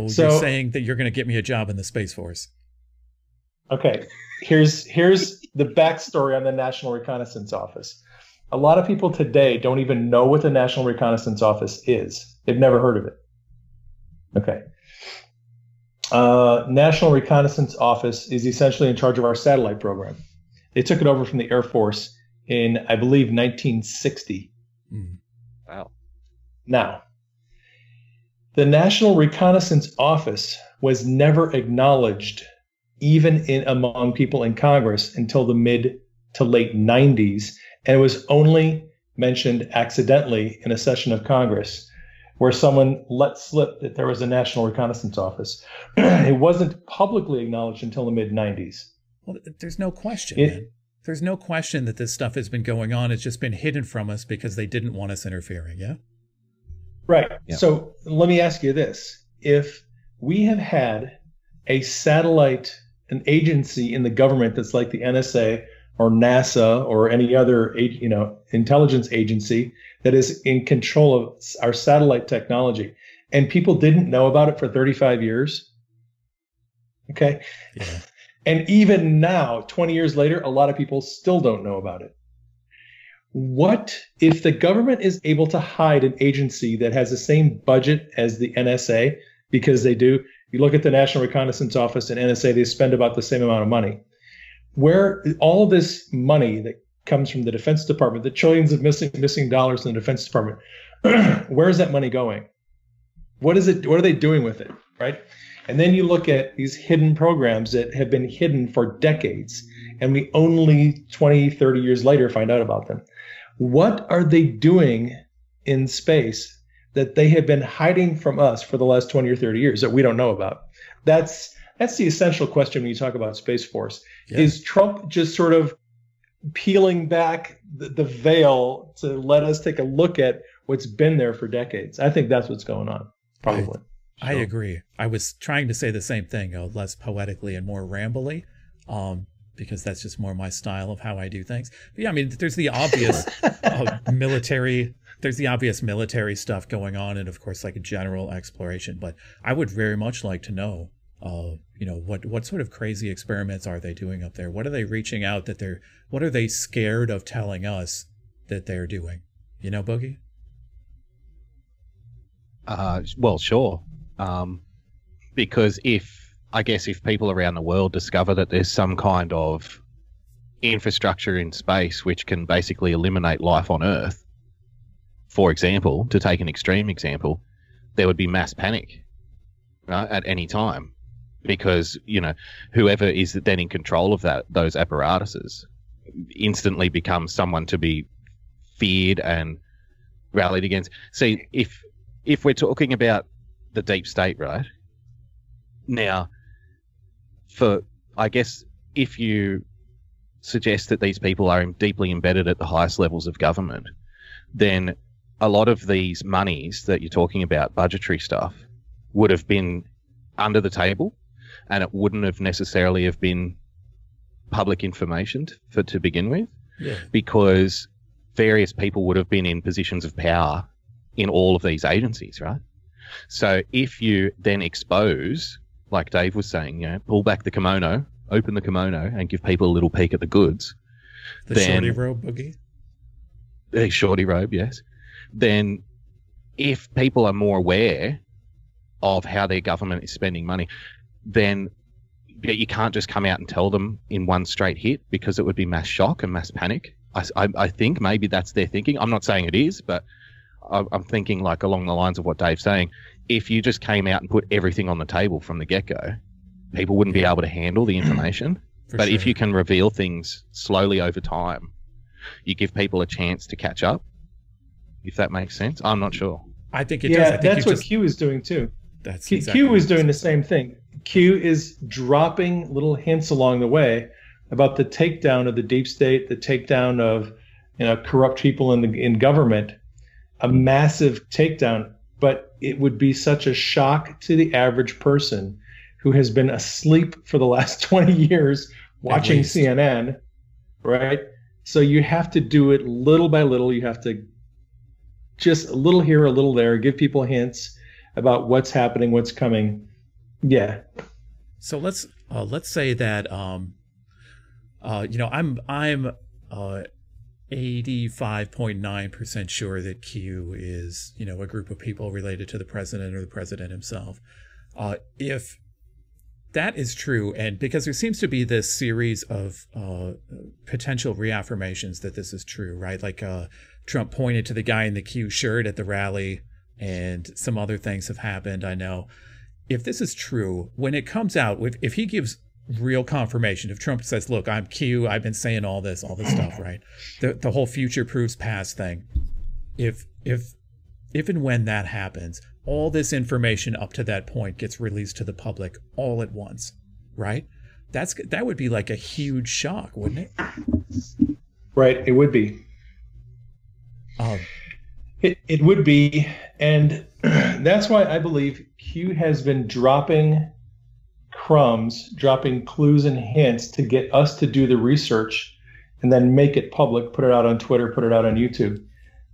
Speaker 1: you're saying that you're going to get me a job in the Space Force?
Speaker 3: Okay, here's the backstory on the National Reconnaissance Office. A lot of people today don't even know what the National Reconnaissance Office is. They've never heard of it. Okay. National Reconnaissance Office is essentially in charge of our satellite program. They took it over from the Air Force in, I believe, 1960.
Speaker 2: Wow.
Speaker 3: Now, the National Reconnaissance Office was never acknowledged even among people in Congress until the mid to late 90s, and it was only mentioned accidentally in a session of Congress where someone let slip that there was a National Reconnaissance Office. It wasn't publicly acknowledged until the mid-90s.
Speaker 1: Well, there's no question, man. There's no question that this stuff has been going on. It's just been hidden from us because they didn't want us interfering, yeah?
Speaker 3: Right. Yeah. So let me ask you this. If we have had a satellite, an agency in the government that's like the NSA or NASA or any other, intelligence agency that is in control of our satellite technology. And people didn't know about it for 35 years. Okay.
Speaker 1: Yeah.
Speaker 3: And even now, 20 years later, a lot of people still don't know about it. What if the government is able to hide an agency that has the same budget as the NSA? Because they do. You look at the National Reconnaissance Office and NSA, they spend about the same amount of money. Where all of this money that comes from the Defense Department, the trillions of missing dollars in the Defense Department, where is that money going? What is it? What are they doing with it? Right? And then you look at these hidden programs that have been hidden for decades, and we only 20, 30 years later find out about them. What are they doing in space that they have been hiding from us for the last 20 or 30 years that we don't know about? That's the essential question when you talk about Space Force. Yeah. Is Trump just sort of peeling back the veil to let us take a look at what's been there for decades? I think that's what's going on, probably.
Speaker 1: I agree. I was trying to say the same thing, less poetically and more rambly, because that's just more my style of how I do things. But yeah, I mean, there's the obvious military stuff going on, and of course, like a general exploration. But I would very much like to know, what sort of crazy experiments are they doing up there? What are they reaching out what are they scared of telling us that they're doing? Boogie?
Speaker 2: Well, sure. Because if people around the world discover that there's some kind of infrastructure in space which can basically eliminate life on Earth, for example, to take an extreme example, there would be mass panic, right, at any time, because whoever is then in control of those apparatuses instantly becomes someone to be feared and rallied against. See, if we're talking about the deep state, right? Now, if you suggest that these people are deeply embedded at the highest levels of government, then a lot of these monies that you're talking about, budgetary stuff, would have been under the table, and it wouldn't have necessarily have been public information to begin with, because various people would have been in positions of power in all of these agencies, right? So if you then expose, like Dave was saying, pull back the kimono, open the kimono, and give people a little peek at the goods.
Speaker 1: Shorty robe, Boogie?
Speaker 2: The shorty robe, yes. Then if people are more aware of how their government is spending money, then you can't just come out and tell them in one straight hit, because it would be mass shock and mass panic. I think maybe that's their thinking. I'm not saying it is, but I'm thinking like along the lines of what Dave's saying. If you just came out and put everything on the table from the get-go, people wouldn't be able to handle the information. But if you can reveal things slowly over time, you give people a chance to catch up, if that makes sense. I'm not sure.
Speaker 1: I think it does. I think
Speaker 3: that's what Q is doing too.
Speaker 1: That's
Speaker 3: Q is doing the same thing. Q is dropping little hints along the way about the takedown of the deep state, the takedown of corrupt people in government. A massive takedown, but it would be such a shock to the average person who has been asleep for the last 20 years watching CNN, right? So you have to do it little by little. You have to just a little here, a little there, give people hints about what's happening, what's coming. Yeah.
Speaker 1: So let's say that I'm 85.9% sure that Q is, a group of people related to the president or the president himself. If that is true, and because there seems to be this series of potential reaffirmations that this is true, right? Like Trump pointed to the guy in the Q shirt at the rally, and some other things have happened, I know. If this is true, when it comes out, if he gives real confirmation, if Trump says, look, I'm Q, I've been saying all this stuff, right? The whole future proves past thing. If and when that happens, all this information up to that point gets released to the public all at once, right? That would be like a huge shock, wouldn't it?
Speaker 3: Right, it would be. It would be, and that's why I believe Q Q has been dropping crumbs, dropping clues and hints to get us to do the research and then make it public, put it out on Twitter, put it out on YouTube,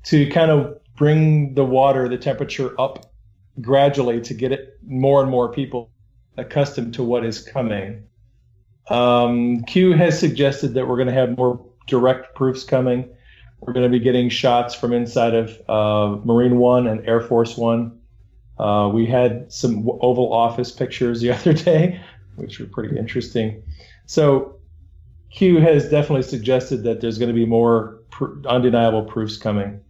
Speaker 3: to kind of bring the temperature up gradually to get it more and more people accustomed to what is coming. Q has suggested that we're going to have more direct proofs coming. We're going to be getting shots from inside of Marine One and Air Force One. We had some Oval Office pictures the other day, which were pretty interesting. So Q has definitely suggested that there's going to be more undeniable proofs coming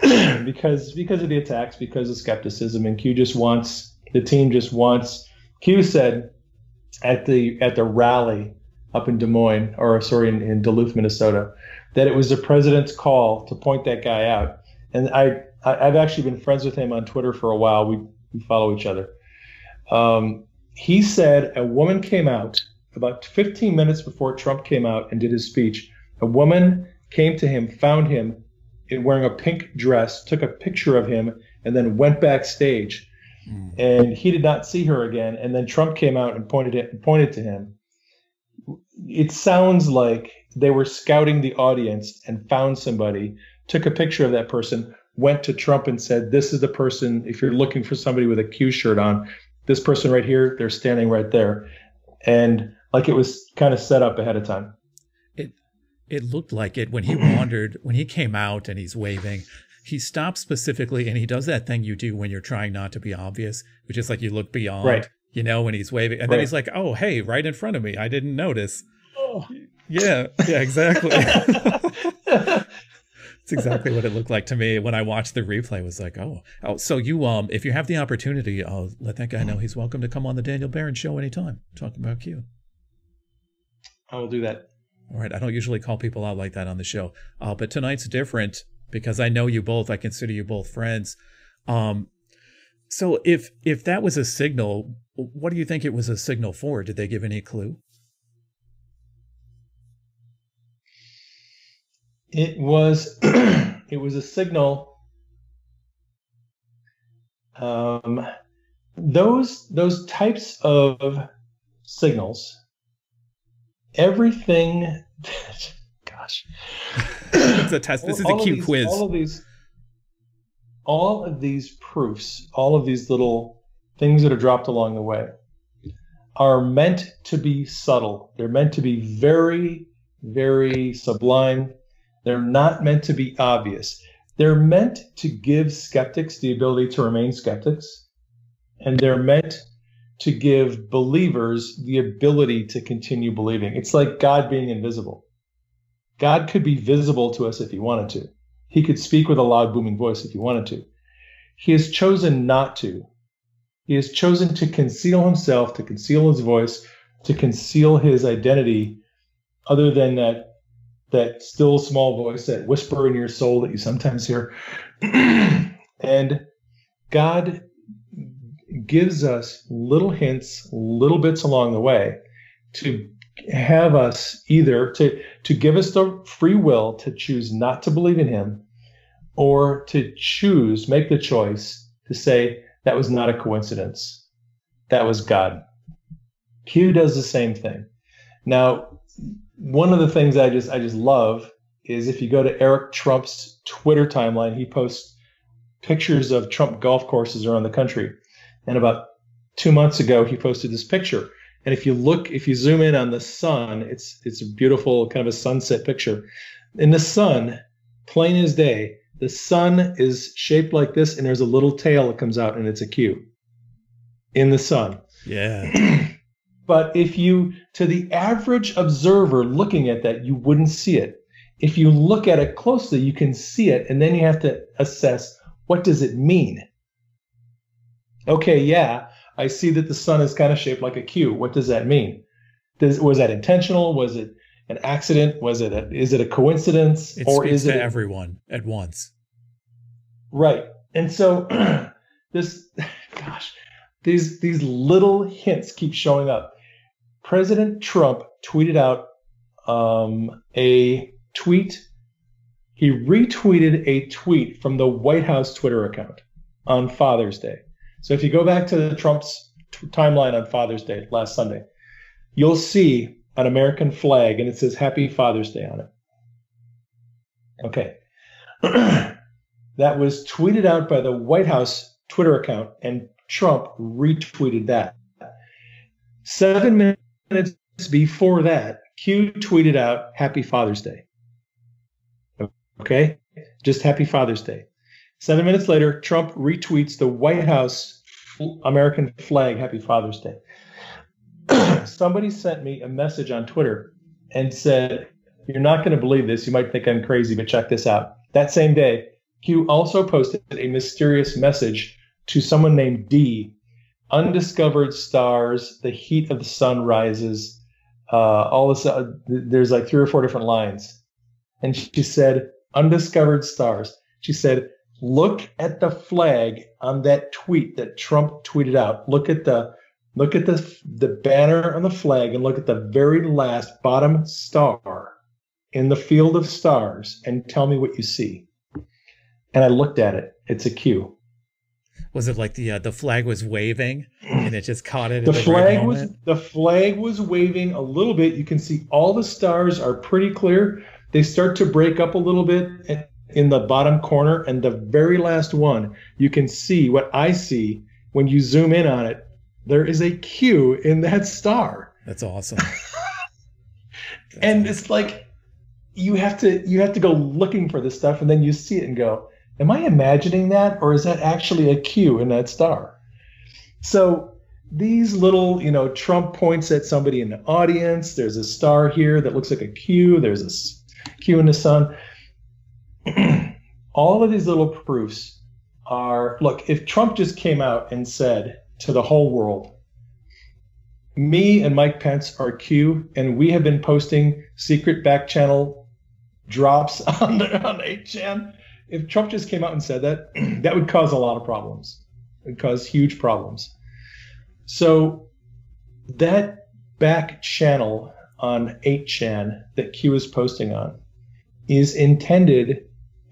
Speaker 3: because of the attacks, because of skepticism, and Q said at the rally up in in Duluth, Minnesota, that it was the president's call to point that guy out. And I've actually been friends with him on Twitter for a while. We follow each other. He said a woman came out about 15 minutes before Trump came out and did his speech. A woman came to him, found him wearing a pink dress, took a picture of him, and then went backstage. And he did not see her again. And then Trump came out and pointed to him. It sounds like they were scouting the audience and found somebody, took a picture of that person, went to Trump and said, this is the person, if you're looking for somebody with a Q shirt on, this person right here, they're standing right there. And like it was kind of set up ahead of time.
Speaker 1: It looked like it when he wandered, when he came out and he's waving. He stopped specifically, and he does that thing you do when you're trying not to be obvious, which is like you look beyond,
Speaker 3: right,
Speaker 1: when he's waving. And then he's like, oh, hey, right in front of me. I didn't notice.
Speaker 3: Oh.
Speaker 1: Yeah, exactly. It's exactly what it looked like to me when I watched the replay. It was like, oh, so you, if you have the opportunity, let that guy know he's welcome to come on the Daniel Barron Show anytime, talking about Q.
Speaker 3: I will do that.
Speaker 1: All right. I don't usually call people out like that on the show, but tonight's different because I know you both. I consider you both friends. So if that was a signal, what do you think it was a signal for? Did they give any clue?
Speaker 3: It was a signal. Those types of signals. Everything. Gosh.
Speaker 1: It's a test. This is a Q quiz.
Speaker 3: All of these proofs, all of these little things that are dropped along the way, are meant to be subtle. They're meant to be very, very sublime. They're not meant to be obvious. They're meant to give skeptics the ability to remain skeptics, and they're meant to give believers the ability to continue believing. It's like God being invisible. God could be visible to us if he wanted to. He could speak with a loud, booming voice if he wanted to. He has chosen not to. He has chosen to conceal himself, to conceal his voice, to conceal his identity, other than that still small voice, that whisper in your soul that you sometimes hear. And God gives us little hints, little bits along the way to have us either to give us the free will to choose not to believe in him, or to make the choice to say that was not a coincidence. That was God. Q does the same thing. Now, one of the things I just love is if you go to Eric Trump's Twitter timeline, he posts pictures of Trump golf courses around the country. And about 2 months ago, he posted this picture. And if you zoom in on the sun, it's a beautiful kind of a sunset picture. In the sun, plain as day, the sun is shaped like this, and there's a little tail that comes out, and it's a Q in the sun.
Speaker 1: Yeah.
Speaker 3: But to the average observer looking at that, you wouldn't see it. If you look at it closely, you can see it, and then you have to assess, what does it mean? Okay, yeah, I see that the sun is kind of shaped like a Q. What does that mean? Was that intentional? Was it an accident? Is it a coincidence?
Speaker 1: It speaks to everyone at once.
Speaker 3: Right. And so these little hints keep showing up. President Trump tweeted out a tweet. He retweeted a tweet from the White House Twitter account on Father's Day. So if you go back to Trump's timeline on Father's Day last Sunday, you'll see an American flag and it says Happy Father's Day on it. Okay. That was tweeted out by the White House Twitter account, and Trump retweeted that. 7 minutes before that, Q tweeted out Happy Father's Day. Okay? Just Happy Father's Day. 7 minutes later, Trump retweets the White House American flag Happy Father's Day. Somebody sent me a message on Twitter and said, "You're not going to believe this. You might think I'm crazy, but check this out." That same day, Q also posted a mysterious message to someone named D. Undiscovered stars, the heat of the sun rises. All this, there's like 3 or 4 different lines. And she said, undiscovered stars. She said, look at the flag on that tweet that Trump tweeted out. Look at the banner on the flag and look at the very last bottom star in the field of stars and tell me what you see. And I looked at it. It's a Q.
Speaker 1: Was it like the flag was waving and it just caught it?
Speaker 3: The flag was waving a little bit. You can see all the stars are pretty clear. They start to break up a little bit in the bottom corner, and the very last one, you can see what I see when you zoom in on it. There is a Q in that star.
Speaker 1: That's awesome.
Speaker 3: And it's like you have to go looking for this stuff, and then you see it and go, am I imagining that, or is that actually a Q in that star? So these little, Trump points at somebody in the audience. There's a star here that looks like a Q. There's a Q in the sun. All of these little proofs are, look, if Trump just came out and said to the whole world, me and Mike Pence are Q, and we have been posting secret back channel drops on 8chan. If Trump just came out and said that, that would cause a lot of problems. It would cause huge problems. So that back channel on 8chan that Q is posting on is intended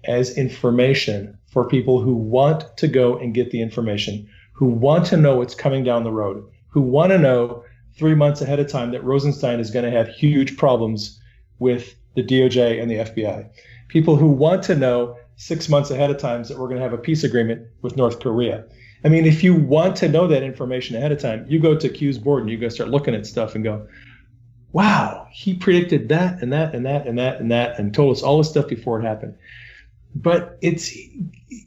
Speaker 3: as information for people who want to go and get the information, who want to know what's coming down the road, who want to know 3 months ahead of time that Rosenstein is going to have huge problems with the DOJ and the FBI. People who want to know 6 months ahead of time that we're going to have a peace agreement with North Korea. I mean, if you want to know that information ahead of time, you go to Q's board and you go start looking at stuff and go, wow, he predicted that and that and that and that and that and told us all this stuff before it happened. But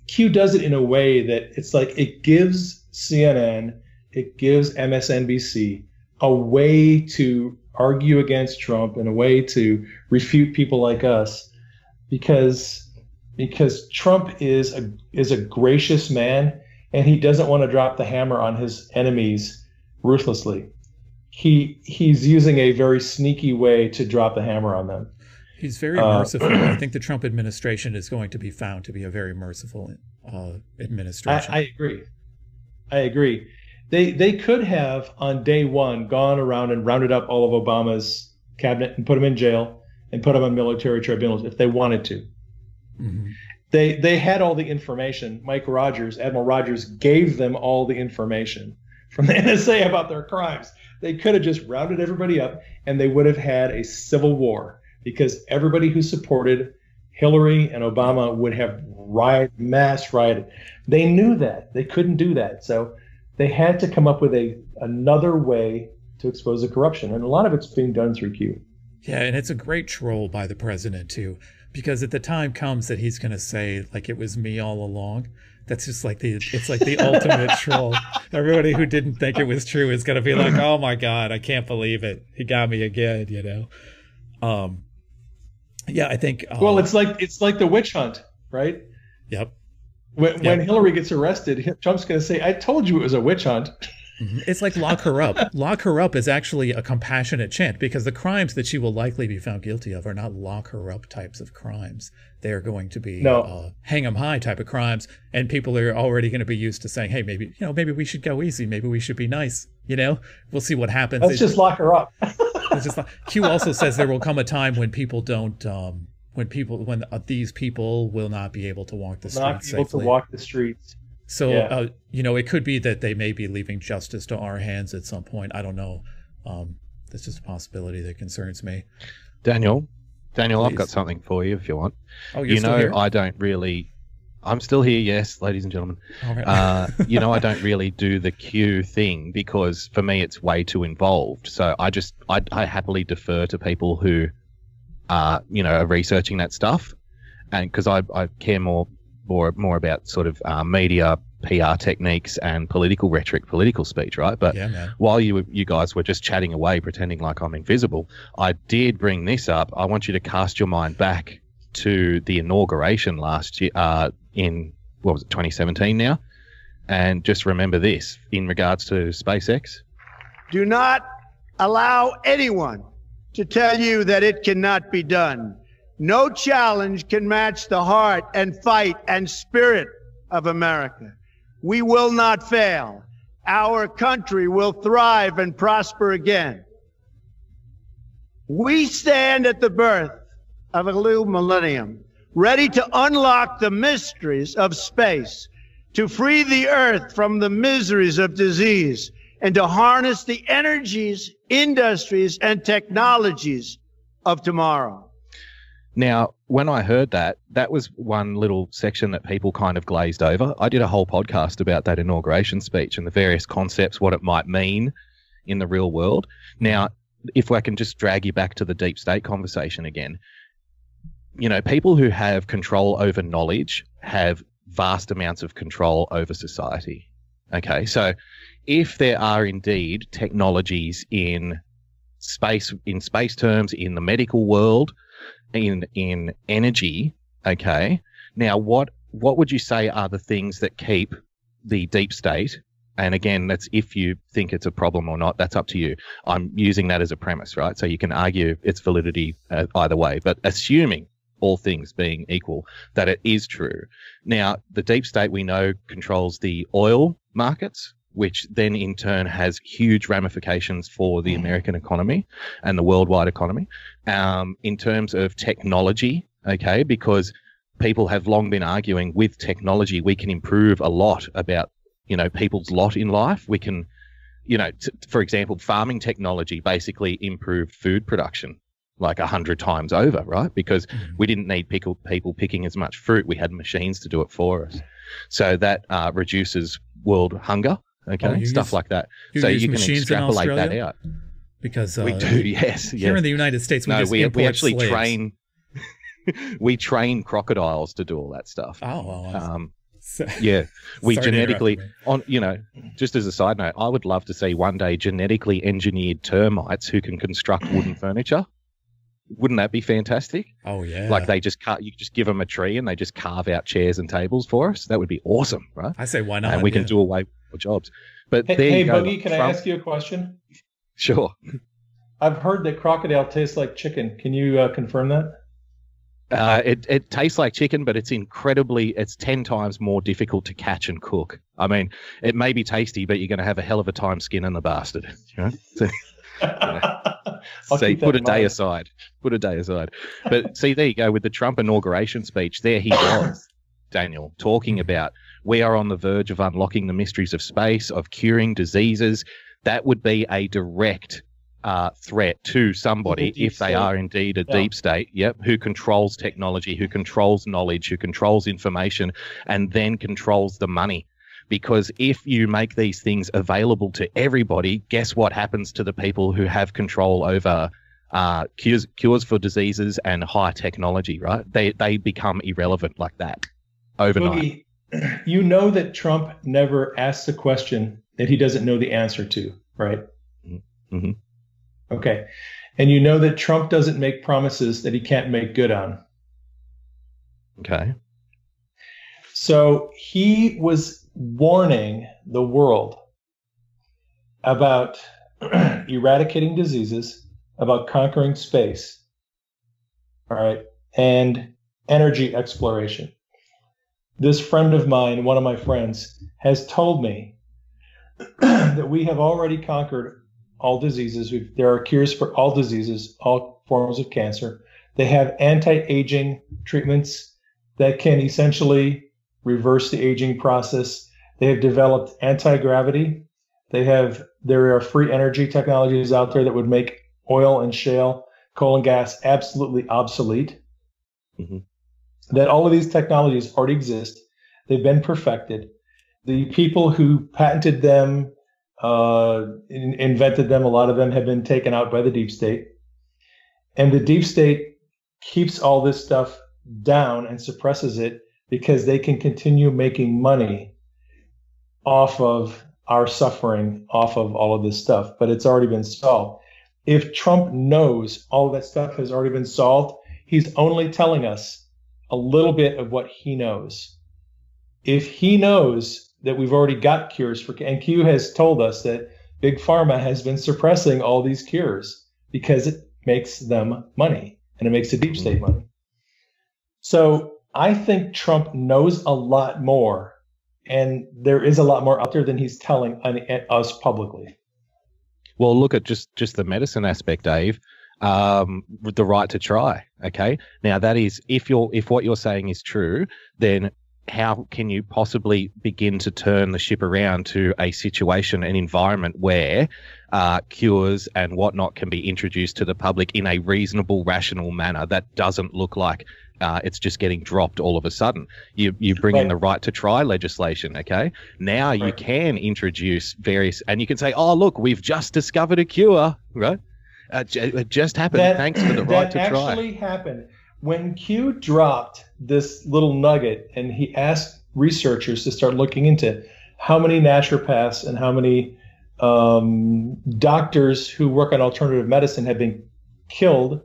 Speaker 3: Q does it in a way that it's like it gives CNN, it gives MSNBC a way to argue against Trump and a way to refute people like us, because Trump is a gracious man, and he doesn't want to drop the hammer on his enemies ruthlessly. He's using a very sneaky way to drop the hammer on them.
Speaker 1: He's very merciful. I think the Trump administration is going to be found to be a very merciful administration.
Speaker 3: I agree. They could have on day one gone around and rounded up all of Obama's cabinet and put him in jail and put him on military tribunals if they wanted to. Mm-hmm. They had all the information. Admiral Rogers gave them all the information from the NSA about their crimes. They could have just rounded everybody up and they would have had a civil war, because everybody who supported Hillary and Obama would have mass rioted. They knew that. They couldn't do that. So they had to come up with another way to expose the corruption. And a lot of it's being done through Q.
Speaker 1: Yeah, and it's a great troll by the president, too, because at the time comes that he's going to say, like, it was me all along. That's just like it's like the ultimate troll. Everybody who didn't think it was true is going to be like, oh, my God, I can't believe it. He got me again, Yeah, I think.
Speaker 3: Well, it's like the witch hunt, right?
Speaker 1: Yep.
Speaker 3: When Hillary gets arrested, Trump's going to say, I told you it was a witch hunt.
Speaker 1: It's like lock her up. Lock her up is actually a compassionate chant, because the crimes that she will likely be found guilty of are not lock her up types of crimes. They are going to be hang 'em high type of crimes, and people are already going to be used to saying, hey, maybe we should go easy. Maybe we should be nice. We'll see what happens.
Speaker 3: Let's just lock her up.
Speaker 1: Q also says there will come a time when people don't, when these people will not be able to walk the streets safely.
Speaker 3: Not able to walk the streets.
Speaker 1: So, it could be that they may be leaving justice to our hands at some point. I don't know. That's just a possibility that concerns me.
Speaker 2: Daniel,
Speaker 1: Please.
Speaker 2: I've got something for you if you want.
Speaker 1: Oh, you're still here?
Speaker 2: I'm still here, yes, ladies and gentlemen.
Speaker 1: All right.
Speaker 2: I don't really do the Q thing because for me it's way too involved. So I happily defer to people who are researching that stuff, and because I care more about sort of media, PR techniques, and political rhetoric, political speech, right? But while you guys were just chatting away, pretending like I'm invisible, I did bring this up. I want you to cast your mind back to the inauguration last year in 2017 now, and just remember this in regards to SpaceX.
Speaker 4: Do not allow anyone to tell you that it cannot be done. No challenge can match the heart and fight and spirit of America. We will not fail. Our country will thrive and prosper again. We stand at the birth of a new millennium, ready to unlock the mysteries of space, to free the earth from the miseries of disease, and to harness the energies, industries, and technologies of tomorrow.
Speaker 2: Now, when I heard that was one little section that people kind of glazed over. I did a whole podcast about that inauguration speech and the various concepts, what it might mean in the real world. Now, if I can just drag you back to the deep state conversation again, people who have control over knowledge have vast amounts of control over society. Okay, so if there are indeed technologies in space terms, in the medical world, in energy, okay, now what would you say are the things that keep the deep state? And again, that's if you think it's a problem or not, that's up to you. I'm using that as a premise, right? So you can argue its validity either way, but assuming all things being equal, that it is true. Now, the deep state we know controls the oil markets, which then in turn has huge ramifications for the American economy and the worldwide economy. In terms of technology, okay, because people have long been arguing with technology, we can improve a lot about, people's lot in life. We can, for example, farming technology basically improved food production like 100 times over, right? Because we didn't need people picking as much fruit. We had machines to do it for us. So that reduces world hunger, okay, stuff like that. So you can extrapolate that out.
Speaker 1: Because
Speaker 2: we do, yes.
Speaker 1: Here in the United States, we
Speaker 2: actually
Speaker 1: slaves.
Speaker 2: train. We train crocodiles to do all that stuff.
Speaker 1: Oh, well.
Speaker 2: Yeah, we genetically just as a side note, I would love to see one day genetically engineered termites who can construct wooden furniture. Wouldn't that be fantastic?
Speaker 1: Oh yeah.
Speaker 2: Like you just give them a tree and they just carve out chairs and tables for us. That would be awesome, right?
Speaker 1: I say why not?
Speaker 2: And we can do away with jobs. But
Speaker 3: hey Boogie, can I ask you a question?
Speaker 2: Sure.
Speaker 3: I've heard that crocodile tastes like chicken. Can you confirm that?
Speaker 2: It tastes like chicken, but it's 10 times more difficult to catch and cook. I mean, it may be tasty, but you're going to have a hell of a time skinning the bastard. So, see, put a day aside. Put a day aside. But see, there you go with the Trump inauguration speech. There he was, Daniel, talking about we are on the verge of unlocking the mysteries of space, of curing diseases. That would be a direct threat to somebody if they are indeed a deep state, who controls technology, who controls knowledge, who controls information, and then controls the money. Because if you make these things available to everybody, guess what happens to the people who have control over cures for diseases and high technology, right? They become irrelevant like that overnight.
Speaker 3: Boogie, you know that Trump never asks a question that he doesn't know the answer to, right?
Speaker 2: Mm-hmm.
Speaker 3: Okay. And you know that Trump doesn't make promises that he can't make good on.
Speaker 2: Okay.
Speaker 3: So he was warning the world about eradicating diseases, about conquering space, all right, and energy exploration. This friend of mine, one of my friends, has told me that we have already conquered all diseases. There are cures for all diseases, all forms of cancer. They have anti-aging treatments that can essentially reverse the aging process. They have developed anti-gravity. There are free energy technologies out there that would make oil and shale, coal and gas absolutely obsolete.
Speaker 2: Mm-hmm.
Speaker 3: That all of these technologies already exist. They've been perfected. The people who patented them, invented them, a lot of them have been taken out by the deep state. And the deep state keeps all this stuff down and suppresses it because they can continue making money off of our suffering, off of all of this stuff. But it's already been solved. If Trump knows all of that stuff has already been solved, he's only telling us a little bit of what he knows. If he knows that we've already got cures for, and Q has told us that Big Pharma has been suppressing all these cures because it makes them money and it makes the deep state money. So I think Trump knows a lot more, and there is a lot more out there than he's telling us publicly.
Speaker 2: Well, look at just the medicine aspect, Dave. The right to try. Okay. Now that is, if what you're saying is true, then how can you possibly begin to turn the ship around to a situation, an environment where cures and whatnot can be introduced to the public in a reasonable, rational manner that doesn't look like it's just getting dropped all of a sudden? You bring in the right to try legislation, okay? Now you can introduce various, and you can say, oh, look, we've just discovered a cure, right? It just happened. Thanks for the right to try.
Speaker 3: That actually happened. When Q dropped this little nugget and he asked researchers to start looking into how many naturopaths and how many doctors who work on alternative medicine have been killed,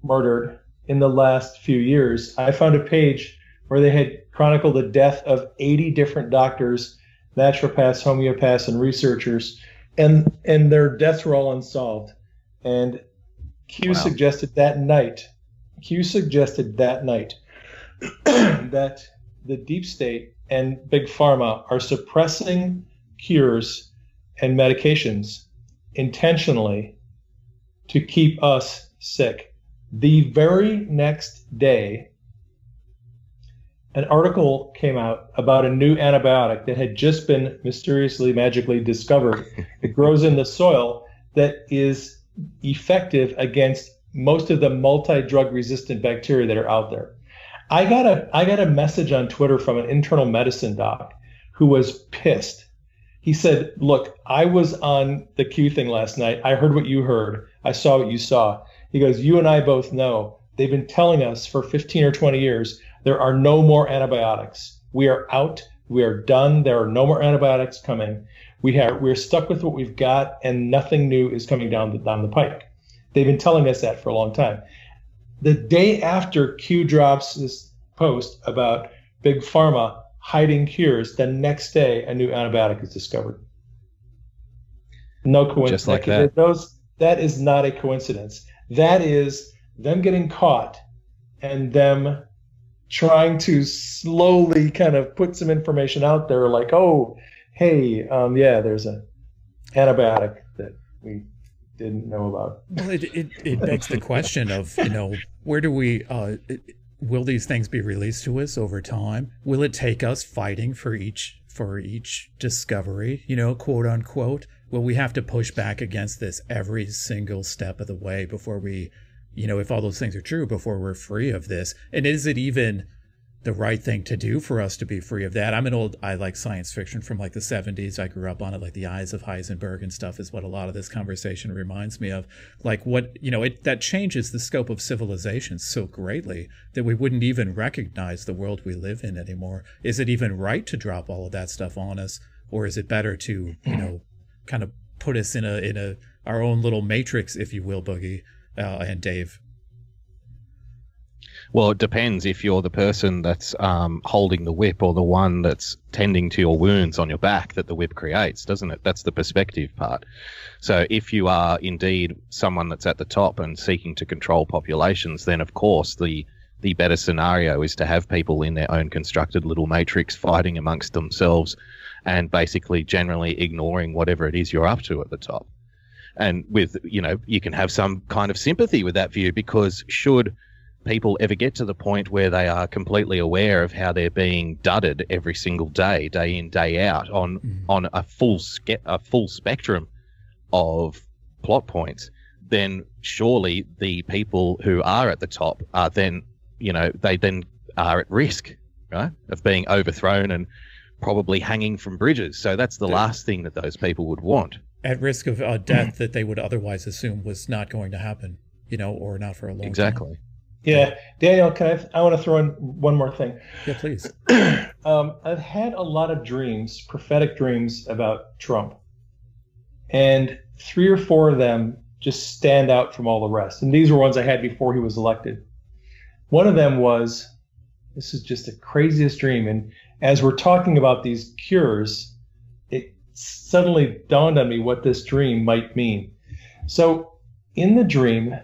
Speaker 3: murdered in the last few years, I found a page where they had chronicled the death of 80 different doctors, naturopaths, homeopaths, and researchers, and their deaths were all unsolved. And Q suggested that night that the deep state and big pharma are suppressing cures and medications intentionally to keep us sick. The very next day, an article came out about a new antibiotic that had just been mysteriously, magically discovered. It grows in the soil that is effective against most of the multi-drug resistant bacteria that are out there. I got a message on Twitter from an internal medicine doc who was pissed. He said, look, I was on the Q thing last night. I heard what you heard. I saw what you saw. He goes, you and I both know they've been telling us for 15 or 20 years there are no more antibiotics. We are out. We are done. There are no more antibiotics coming. We're stuck with what we've got, and nothing new is coming down the pike. They've been telling us that for a long time. The day after Q drops this post about Big Pharma hiding cures, the next day a new antibiotic is discovered. No coincidence.
Speaker 2: Just like that.
Speaker 3: That is not a coincidence. That is them getting caught and them trying to slowly kind of put some information out there like, oh, hey, there's an antibiotic that we didn't know about.
Speaker 1: Well, it begs the question of, where do we, will these things be released to us over time? Will it take us fighting for each discovery, quote unquote? Will we have to push back against this every single step of the way before we, if all those things are true, before we're free of this? And is it even the right thing to do for us to be free of that? I like science fiction from like the 70s. I grew up on it, like the Eyes of Heisenberg and stuff is what a lot of this conversation reminds me of. Like what, that changes the scope of civilization so greatly that we wouldn't even recognize the world we live in anymore. Is it even right to drop all of that stuff on us? Or is it better to, kind of put us in our own little matrix, if you will, Boogie and Dave?
Speaker 2: Well, it depends if you're the person that's holding the whip or the one that's tending to your wounds on your back that the whip creates, doesn't it? That's the perspective part. So if you are indeed someone that's at the top and seeking to control populations, then of course the better scenario is to have people in their own constructed little matrix fighting amongst themselves and basically generally ignoring whatever it is you're up to at the top. And with, you can have some kind of sympathy with that view, because should people ever get to the point where they are completely aware of how they're being dudded every single day, day in, day out, on a full spectrum of plot points, then surely the people who are at the top are then, they then are at risk, right, of being overthrown and probably hanging from bridges. So that's the last thing that those people would want.
Speaker 1: At risk of death that they would otherwise assume was not going to happen, or not for a long time.
Speaker 2: Exactly.
Speaker 3: Yeah. Daniel, I want to throw in one more thing.
Speaker 1: Yeah, please.
Speaker 3: I've had a lot of dreams, prophetic dreams about Trump. And 3 or 4 of them just stand out from all the rest. And these were ones I had before he was elected. One of them was, this is just the craziest dream. And as we're talking about these cures, it suddenly dawned on me what this dream might mean. So in the dream,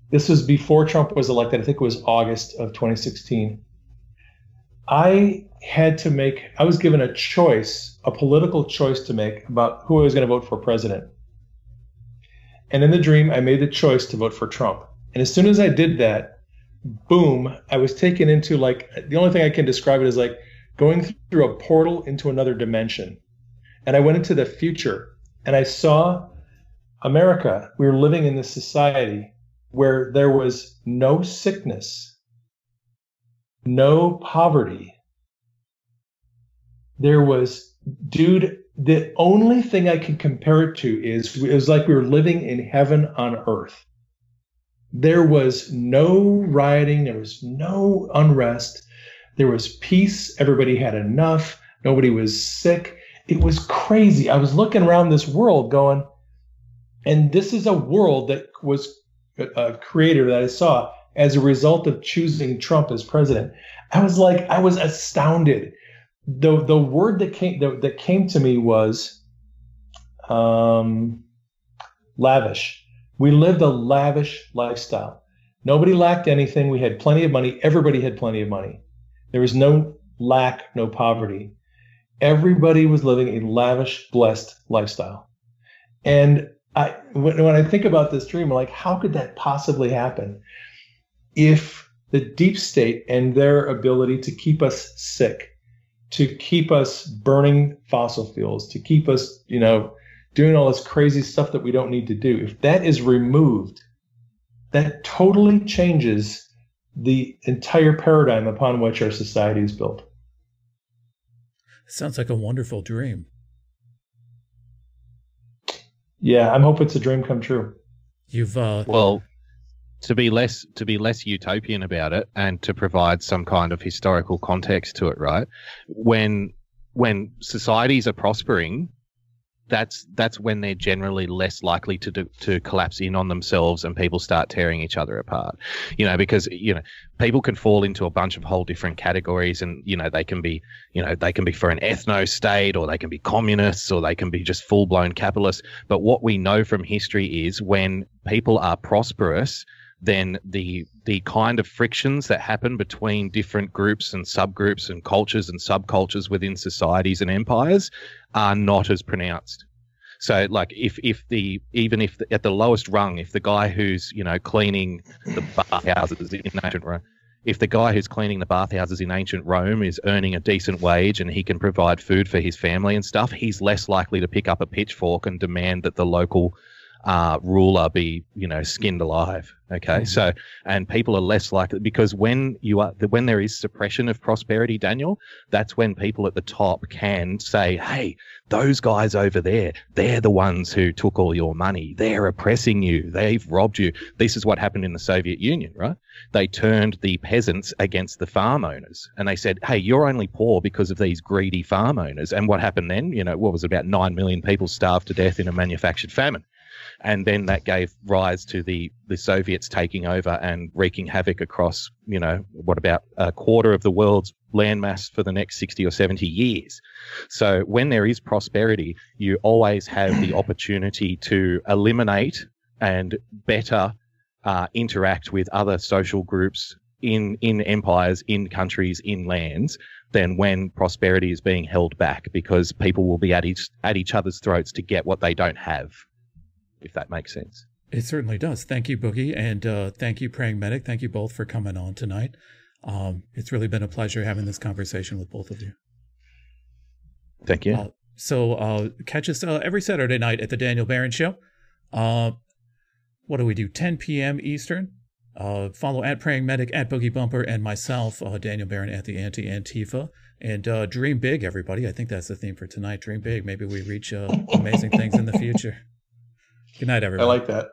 Speaker 3: this was before Trump was elected. I think it was August of 2016. I was given a choice, a political choice to make about who I was going to vote for president. And in the dream, I made the choice to vote for Trump. And as soon as I did that, boom, I was taken into, like, the only thing I can describe it as like going through a portal into another dimension. And I went into the future and I saw America. We were living in this society where there was no sickness, no poverty. There was, the only thing I can compare it to is it was like we were living in heaven on earth. There was no rioting. There was no unrest. There was peace. Everybody had enough. Nobody was sick. It was crazy. I was looking around this world going, and this is a world that was a creator that I saw as a result of choosing Trump as president. I was astounded. The word that came to me was lavish. We lived a lavish lifestyle. Nobody lacked anything. We had plenty of money. Everybody had plenty of money. There was no lack, no poverty. Everybody was living a lavish, blessed lifestyle. And when I think about this dream, I'm like, how could that possibly happen if the deep state and their ability to keep us sick, to keep us burning fossil fuels, to keep us, doing all this crazy stuff that we don't need to do, if that is removed, that totally changes the entire paradigm upon which our society is built.
Speaker 1: Sounds like a wonderful dream.
Speaker 3: Yeah, I'm hoping it's a dream come true.
Speaker 1: You've
Speaker 2: well, to be less utopian about it, and to provide some kind of historical context to it, right? When societies are prospering, that's when they're generally less likely to collapse in on themselves and people start tearing each other apart. Because people can fall into a bunch of whole different categories, and they can be for an ethno state, or they can be communists, or they can be just full blown capitalists. But what we know from history is when people are prosperous, then the kind of frictions that happen between different groups and subgroups and cultures and subcultures within societies and empires are not as pronounced. So, like, if at the lowest rung, if the guy who's cleaning the bathhouses in ancient Rome, if the guy who's cleaning the bathhouses in ancient Rome is earning a decent wage and he can provide food for his family and stuff, he's less likely to pick up a pitchfork and demand that the local ruler be skinned alive. Okay. Mm-hmm. So, and people are less likely, because when there is suppression of prosperity, Daniel, that's when people at the top can say, hey, those guys over there, they're the ones who took all your money. They're oppressing you. They've robbed you. This is what happened in the Soviet Union, right? They turned the peasants against the farm owners, and they said, hey, you're only poor because of these greedy farm owners. And what happened then? What was it, about 9 million people starved to death in a manufactured famine. And then that gave rise to the Soviets taking over and wreaking havoc across, about a quarter of the world's landmass for the next 60 or 70 years. So when there is prosperity, you always have the opportunity to eliminate and better interact with other social groups in empires, in countries, in lands, than when prosperity is being held back, because people will be at each other's throats to get what they don't have. If that makes sense.
Speaker 1: It certainly does. Thank you, Boogie, and thank you, Praying Medic. Thank you both for coming on tonight. It's really been a pleasure having this conversation with both of you.
Speaker 2: Thank you.
Speaker 1: So catch us every Saturday night at the Daniel Barron Show. What do we do? 10 p.m. Eastern. Follow at Praying Medic, at Boogie Bumper, and myself, Daniel Barron, at the Anti-Antifa. And dream big, everybody. I think that's the theme for tonight. Dream big. Maybe we reach amazing things in the future. Good night, everybody.
Speaker 5: I like that.